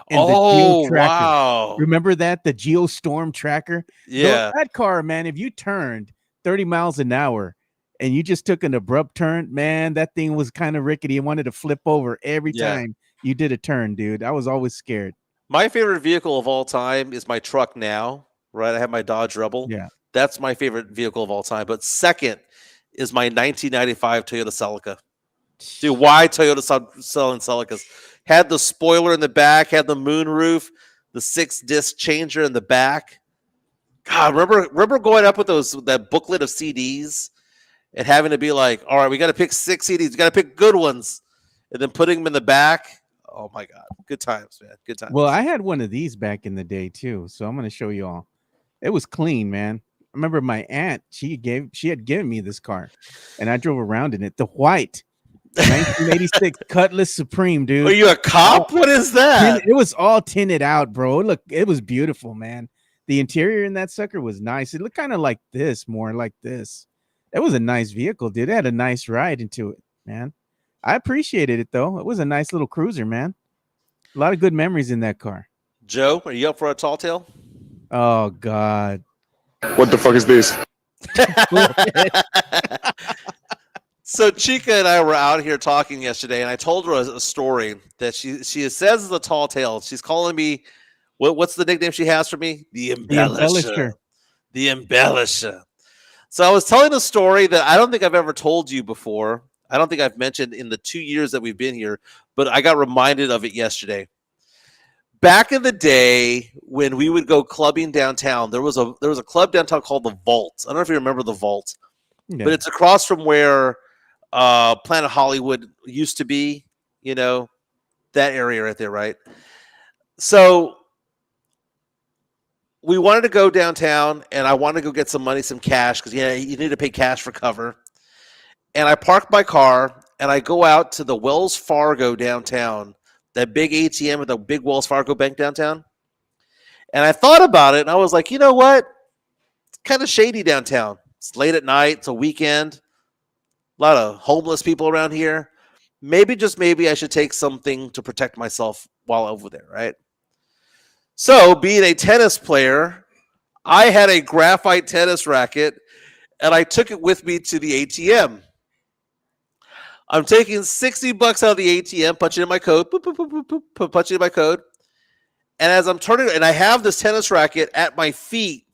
And the Geo Tracker. Wow. Remember that? The Geostorm Tracker? Yeah. That car, man, if you turned 30 miles an hour and you just took an abrupt turn, man, that thing was kind of rickety. It wanted to flip over every time you did a turn, dude. I was always scared. My favorite vehicle of all time is my truck now, right? I have my Dodge Rebel. Yeah. That's my favorite vehicle of all time. But second is my 1995 Toyota Celica. Dude, why Toyota selling Celicas? Had the spoiler in the back, had the moon roof, the 6-disc changer in the back. God, remember going up with that booklet of CDs and having to be like, all right, we got to pick 6 CDs. We got to pick good ones. And then putting them in the back. Oh, my God. Good times, man. Good times. Well, I had one of these back in the day, too. So I'm going to show you all. It was clean, man. I remember my aunt, she had given me this car, and I drove around in it. The white 1986 Cutlass Supreme, dude. Are you a cop? What is that? It was all tinted out, bro. Look, it was beautiful, man. The interior in that sucker was nice. It looked kind of like this, more like this. It was a nice vehicle, dude. It had a nice ride into it, man. I appreciated it, though. It was a nice little cruiser, man. A lot of good memories in that car. Joe, are you up for a tall tale? Oh God. What the fuck is this? So Chica and I were out here talking yesterday, and I told her a story that she says is a tall tale. She's calling me, what's the nickname she has for me? The embellisher. The embellisher. So I was telling a story that I don't think I've ever told you before. I don't think I've mentioned in the 2 years that we've been here, but I got reminded of it yesterday. Back in the day when we would go clubbing downtown, there was a club downtown called the Vault. I don't know if you remember the Vault, but it's across from where Planet Hollywood used to be, that area right there, right? So we wanted to go downtown, and I wanted to go get some money, some cash, because you need to pay cash for cover. And I parked my car, and I go out to the Wells Fargo downtown, that big ATM at the big Wells Fargo bank downtown. And I thought about it, and I was like, you know what? It's kind of shady downtown. It's late at night. It's a weekend. A lot of homeless people around here. Maybe, just maybe, I should take something to protect myself while over there, right? So, being a tennis player, I had a graphite tennis racket, and I took it with me to the ATM. I'm taking $60 out of the ATM, punching in my code, boop, boop, boop, boop, boop, punching in my code. And as I'm turning, and I have this tennis racket at my feet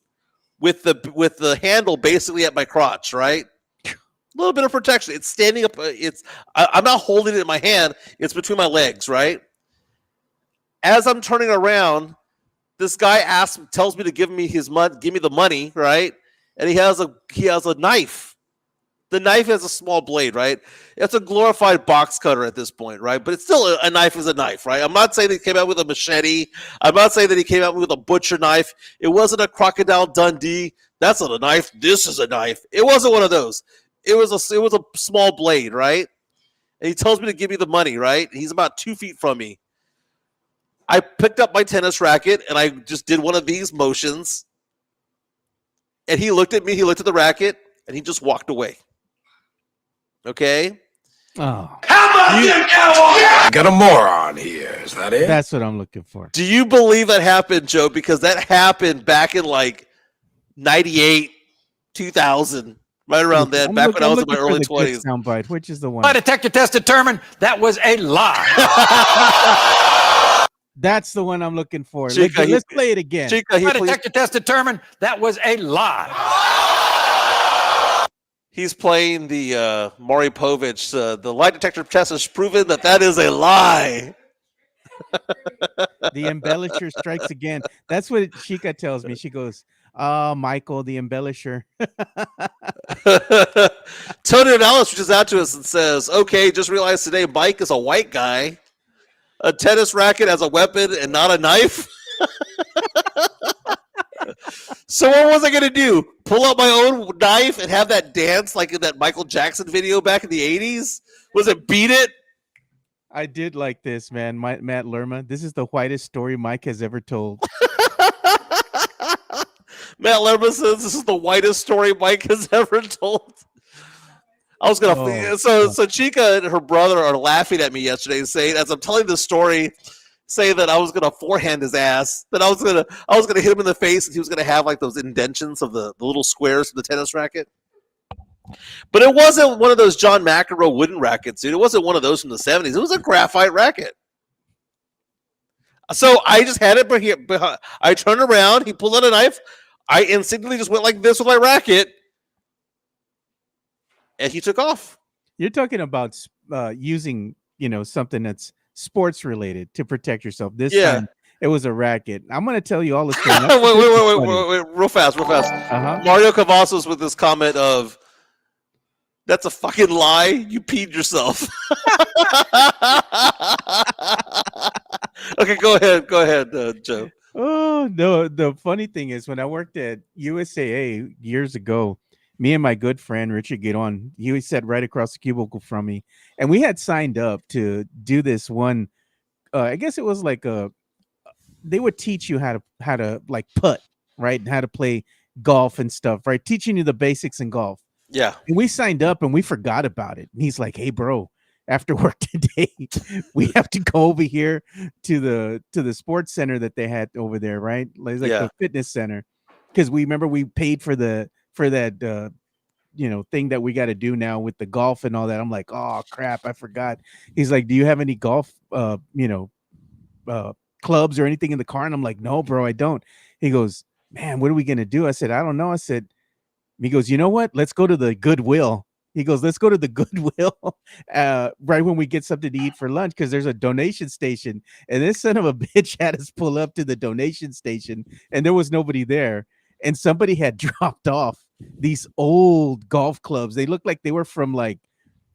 with the handle basically at my crotch, right? A little bit of protection. It's standing up. I'm not holding it in my hand. It's between my legs, right? As I'm turning around, this guy tells me to give me the money, right? And he has a knife. The knife has a small blade, right? It's a glorified box cutter at this point, right? But it's still a knife is a knife, right? I'm not saying that he came out with a machete. I'm not saying that he came out with a butcher knife. It wasn't a Crocodile Dundee. That's not a knife. This is a knife. It wasn't one of those. It was a small blade, right? And he tells me to give me the money, right? He's about 2 feet from me. I picked up my tennis racket, and I just did one of these motions. And he looked at me. He looked at the racket, and he just walked away. Okay. Oh. How about you, cowboy? Got a moron here. Is that it? That's what I'm looking for. Do you believe that happened, Joe? Because that happened back in like 98, 2000, right around then, back when I was in my early 20s. Soundbite. Which is the one? My detector test determined that was a lie. That's the one I'm looking for. Chica, let's play it again. Chica, my detector test determined that was a lie. He's playing the Maury Povich. The lie detector test has proven that is a lie. The embellisher strikes again. That's what Chica tells me. She goes, Michael, the embellisher. Tony Ronaldo reaches out to us and says, okay, just realized today Mike is a white guy. A tennis racket as a weapon and not a knife. So what was I going to do? Pull out my own knife and have that dance like in that Michael Jackson video back in the 80s? Was it Beat It? I did like this, man. Matt Lerma. This is the whitest story Mike has ever told. Matt Lerma says this is the whitest story Mike has ever told. I was gonna so Chica and her brother are laughing at me yesterday, saying as I'm telling this story, saying that I was gonna forehand his ass, that I was gonna hit him in the face, and he was gonna have like those indentions of the little squares from the tennis racket. But it wasn't one of those John McEnroe wooden rackets, dude. It wasn't one of those from the 70s. It was a graphite racket. So I just had it here. I turned around. He pulled out a knife. I instinctively just went like this with my racket. And he took off. You're talking about using, something that's sports related to protect yourself. This time it was a racket. I'm going to tell you all the story. wait, real fast. Mario Cavazos with this comment of, that's a fucking lie. You peed yourself. Okay, go ahead, Joe. Oh, no. The funny thing is when I worked at USAA years ago, me and my good friend, Richard Giron, he sat right across the cubicle from me. And we had signed up to do this one. I guess it was like they would teach you how to like putt, right? And how to play golf and stuff, right? Teaching you the basics in golf. Yeah. And we signed up and we forgot about it. And he's like, hey, bro, after work today. We have to go over here to the sports center that they had over there, right? It's like the fitness center, because we remember we paid for that thing that we got to do now with the golf and all that. I'm like, oh crap, I forgot. He's like, do you have any golf clubs or anything in the car? And I'm like, no, bro, I don't. He goes, man, what are we gonna do? I said, I don't know. I said, he goes, you know what? Let's go to the Goodwill. He goes, let's go to the Goodwill right when we get something to eat for lunch, because there's a donation station. And this son of a bitch had us pull up to the donation station, and there was nobody there. And somebody had dropped off these old golf clubs. They looked like they were from like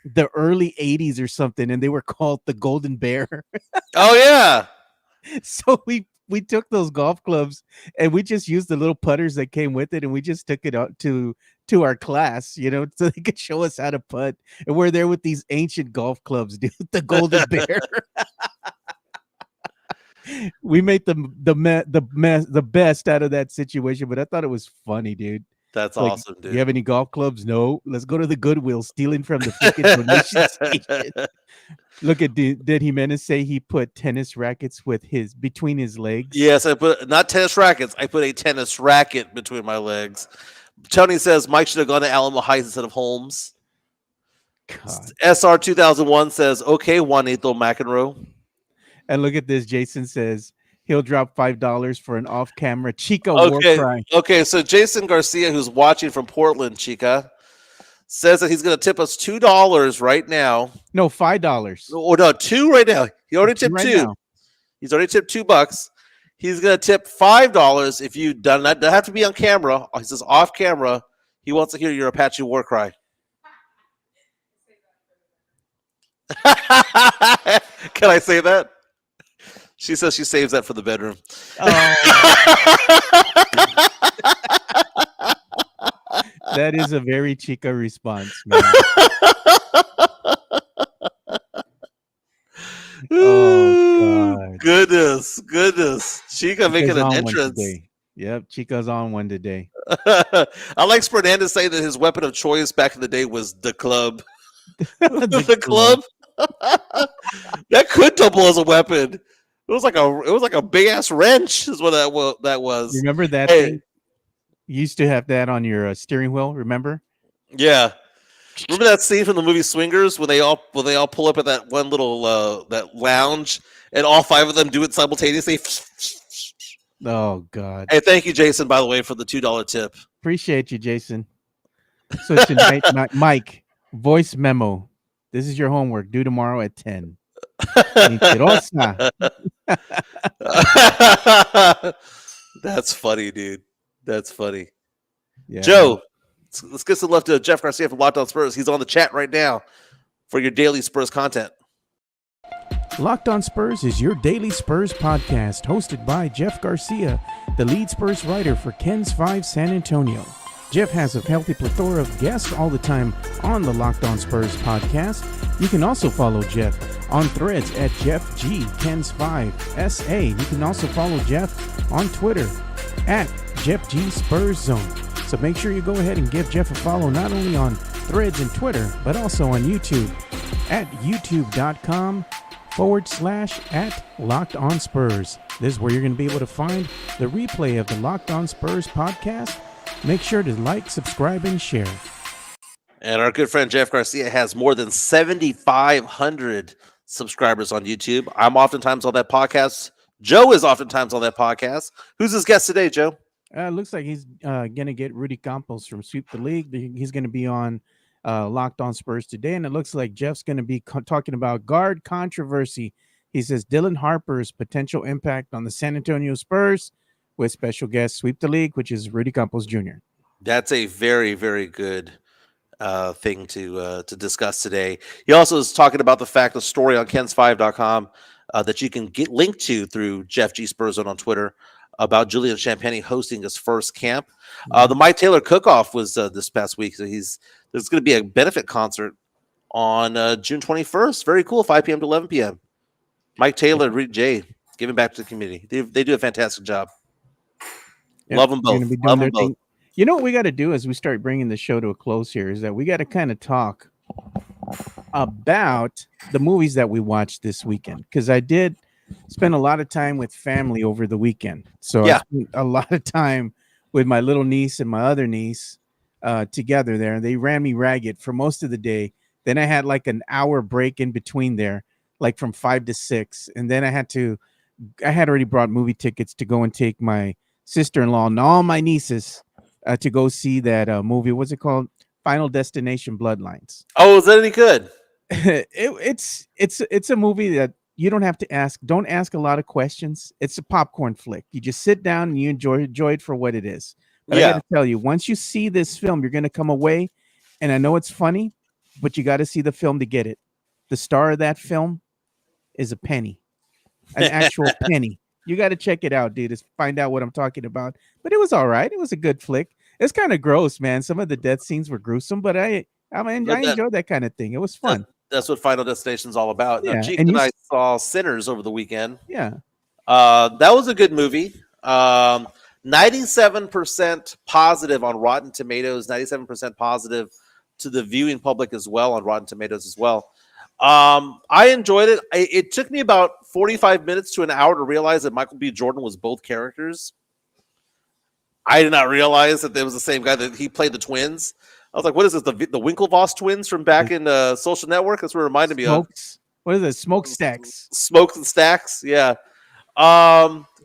the early 80s or something, and they were called the Golden Bear. Oh, yeah. So we took those golf clubs and we just used the little putters that came with it, and we just took it out to our class, so they could show us how to putt. And we're there with these ancient golf clubs, dude, the Golden Bear. We made the best out of that situation, but I thought it was funny, dude. That's like, awesome, dude. You have any golf clubs? No. Let's go to the Goodwill, stealing from the freaking donation station. Look at did Jimenez say he put tennis rackets between his legs? Yes, I put not tennis rackets. I put a tennis racket between my legs. Tony says Mike should have gone to Alamo Heights instead of Holmes. God. SR 2001 says, okay, Juanito McEnroe. And look at this. Jason says he'll drop $5 for an off-camera Chica war cry. Okay, so Jason Garcia, who's watching from Portland, Chica, says that he's going to tip us $2 right now. No, $5. Oh, no, $2 right now. He already tipped right $2. Now. He's already tipped $2. He's going to tip $5 if you've done that. Doesn't have to be on camera. He says off camera. He wants to hear your Apache war cry. Can I say that? She says she saves that for the bedroom. Oh. That is a very Chica response, man. Oh, God. Goodness. Chica making an entrance. Yep, Chica's on one today. I like Fernandez saying that his weapon of choice back in the day was the club. the club. That could double as a weapon. It was like a big ass wrench, is what that was. Remember that thing? You used to have that on your steering wheel. Remember? Yeah. Remember that scene from the movie Swingers when they all pull up at that one little that lounge, and all 5 of them do it simultaneously. Oh God! Hey, thank you, Jason. By the way, for the $2 tip. Appreciate you, Jason. So tonight, Mike, voice memo. This is your homework. Due tomorrow at 10. That's funny, dude. That's funny. Yeah. Joe, let's get some love to Jeff Garcia from Locked On Spurs. He's on the chat right now for your daily Spurs content. Locked On Spurs is your daily Spurs podcast, hosted by Jeff Garcia, the lead Spurs writer for Ken's 5 San Antonio. Jeff has a healthy plethora of guests all the time on the Locked On Spurs podcast. You can also follow Jeff on Threads at Jeff G Ken's 5 SA. You can also follow Jeff on Twitter at Jeff G Spurs Zone. So make sure you go ahead and give Jeff a follow not only on Threads and Twitter, but also on YouTube at youtube.com/@Locked On Spurs. This is where you're going to be able to find the replay of the Locked On Spurs podcast. Make sure to like, subscribe, and share. And our good friend Jeff Garcia has more than 7,500 subscribers on YouTube. I'm oftentimes on that podcast. Joe is oftentimes on that podcast. Who's his guest today, Joe? Looks like he's going to get Rudy Campos from Sweep the League. He's going to be on Locked On Spurs today. And it looks like Jeff's going to be talking about guard controversy. He says Dylan Harper's potential impact on the San Antonio Spurs, with special guest Sweep the League, which is Rudy Campos Jr. That's a very, very good thing to discuss today. He also is talking about the fact, the story on Kens5.com that you can get linked to through Jeff G Spurs on Twitter about Julian Champagny hosting his first camp. The Mike Taylor Cook-Off was this past week, so there's going to be a benefit concert on June 21st. Very cool, 5 p.m. to 11 p.m. Mike Taylor and Reed J giving back to the community. They do a fantastic job. Yeah, love them both. Love them both. You know what we got to do as we start bringing the show to a close here is that we got to kind of talk about the movies that we watched this weekend, because I did spend a lot of time with family over the weekend. So I Yeah. spent a lot of time with my little niece and my other niece together there. They ran me ragged for most of the day. Then I had like an hour break in between there, like from 5 to 6. And then I had already brought movie tickets to go and take my sister-in-law and all my nieces to go see that movie. What's it called? Final Destination Bloodlines. Oh, is that any good? It's a movie that you don't have to don't ask a lot of questions. It's a popcorn flick. You just sit down and you enjoy it for what it is. But I got to tell you, once you see this film, you're going to come away, and I know it's funny, but you got to see the film to get it. The star of that film is a penny, an actual penny. You got to check it out, dude, to find out what I'm talking about. But it was all right. It was a good flick. It's kind of gross, man. Some of the death scenes were gruesome, but I enjoyed that kind of thing. It was fun. That's what Final Destination's all about. Yeah, Now, Chief and and I saw Sinners over the weekend. Yeah. That was a good movie. 97% positive on Rotten Tomatoes, 97% positive to the viewing public as well on Rotten Tomatoes as well. I enjoyed it. It took me about 45 minutes to an hour to realize that Michael B. Jordan was both characters. I did not realize that there was the same guy that he played the twins. I was like, what is this? The Winklevoss twins from back in Social Network? That's what it reminded me of. What is it? Smokestacks. Smokes and Stacks. Yeah.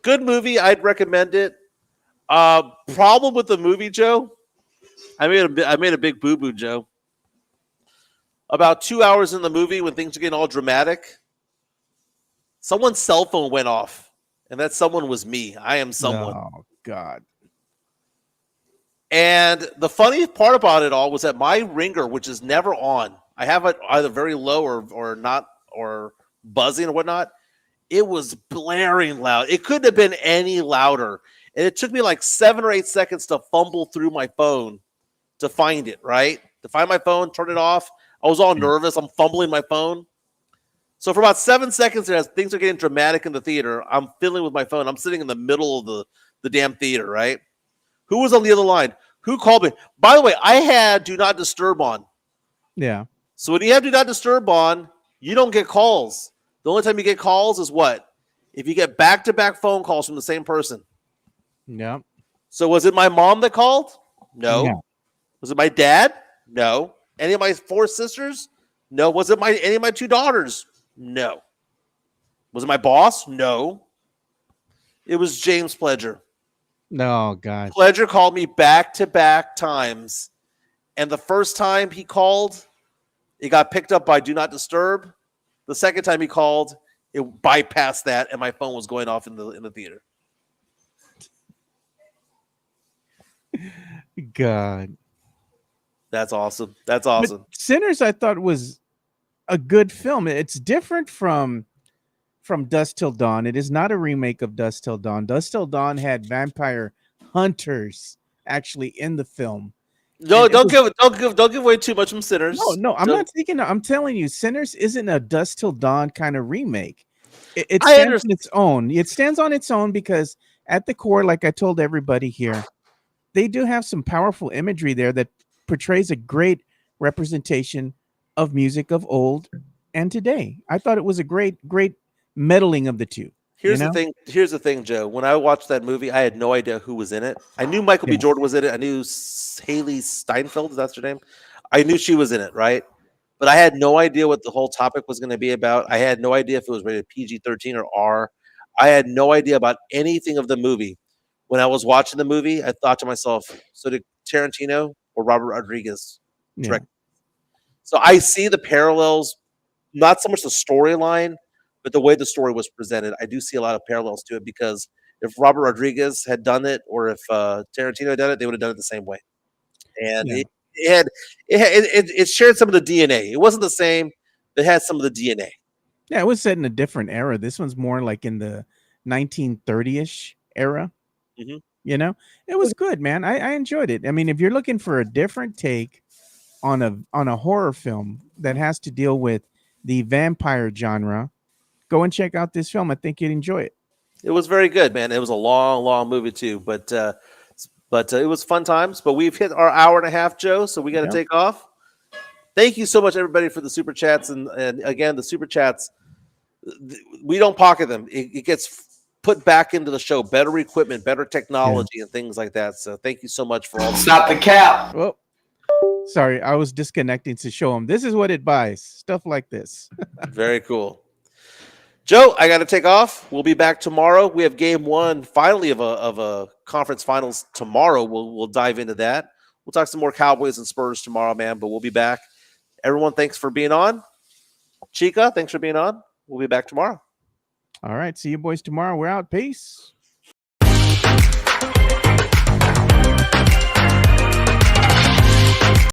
Good movie. I'd recommend it. Problem with the movie, Joe. I made a big boo-boo, Joe. About 2 hours in the movie, when things are getting all dramatic, someone's cell phone went off, and that someone was me. I am someone. Oh God. And the funny part about it all was that my ringer, which is never on, I have it either very low or not, or buzzing or whatnot. It was blaring loud. It couldn't have been any louder. And it took me like 7 or 8 seconds to fumble through my phone to find it, right? To find my phone, turn it off. I was all nervous. I'm fumbling my phone. So for about 7 seconds, as things are getting dramatic in the theater, I'm fiddling with my phone. I'm sitting in the middle of the damn theater, right? Who was on the other line? Who called me? By the way, I had Do Not Disturb on. Yeah. So when you have Do Not Disturb on, you don't get calls. The only time you get calls is what? If you get back-to-back phone calls from the same person. Yeah. So was it my mom that called? No. Yeah. Was it my dad? No. Any of my 4 sisters? No. Was it any of my 2 daughters? No. Was it my boss? No. It was James Pledger. No, God. Pledger called me back-to-back times. And the first time he called, it got picked up by Do Not Disturb. The second time he called, it bypassed that, and my phone was going off in the theater. God. That's awesome. That's awesome. But Sinners, I thought, was a good film. It's different from Dusk Till Dawn. It is not a remake of Dusk Till Dawn. Dusk Till Dawn had vampire hunters actually in the film. No, don't give away too much from Sinners. No, I'm telling you, Sinners isn't a Dusk Till Dawn kind of remake. It stands on its own. It stands on its own because at the core, like I told everybody here, they do have some powerful imagery there that portrays a great representation of music of old and today. I thought it was a great meddling of the two. Here's the thing, Joe. When I watched that movie, I had no idea who was in it. I knew Michael B. Jordan was in it. I knew Haley Steinfeld, is that her name? I knew she was in it, right? But I had no idea what the whole topic was going to be about. I had no idea if it was rated PG-13 or R. I had no idea about anything of the movie. When I was watching the movie, I thought to myself, so did Tarantino or Robert Rodriguez direct? So I see the parallels, not so much the storyline, but the way the story was presented. I do see a lot of parallels to it because if Robert Rodriguez had done it or if Tarantino had done it, they would have done it the same way. And it shared some of the DNA. It wasn't the same, but it had some of the DNA. Yeah, it was set in a different era. This one's more like in the 1930-ish era. Mm-hmm. You know, it was good, man. I enjoyed it. I mean, if you're looking for a different take on a horror film that has to deal with the vampire genre, go and check out this film. I think you'd enjoy it. It was very good, man. It was a long movie too, but it was fun times. But we've hit our hour and a half, Joe, so we got to take off. Thank you so much, everybody, for the super chats. And again, the super chats, we don't pocket them. It gets put back into the show. Better equipment, better technology, and things like that. So thank you so much for all. Stop the cap. Well, sorry, I was disconnecting to show them. This is what it buys. Stuff like this. Very cool. Joe, I got to take off. We'll be back tomorrow. We have game one, finally, of a conference finals tomorrow. We'll dive into that. We'll talk some more Cowboys and Spurs tomorrow, man, but we'll be back. Everyone, thanks for being on. Chica, thanks for being on. We'll be back tomorrow. All right. See you boys tomorrow. We're out. Peace.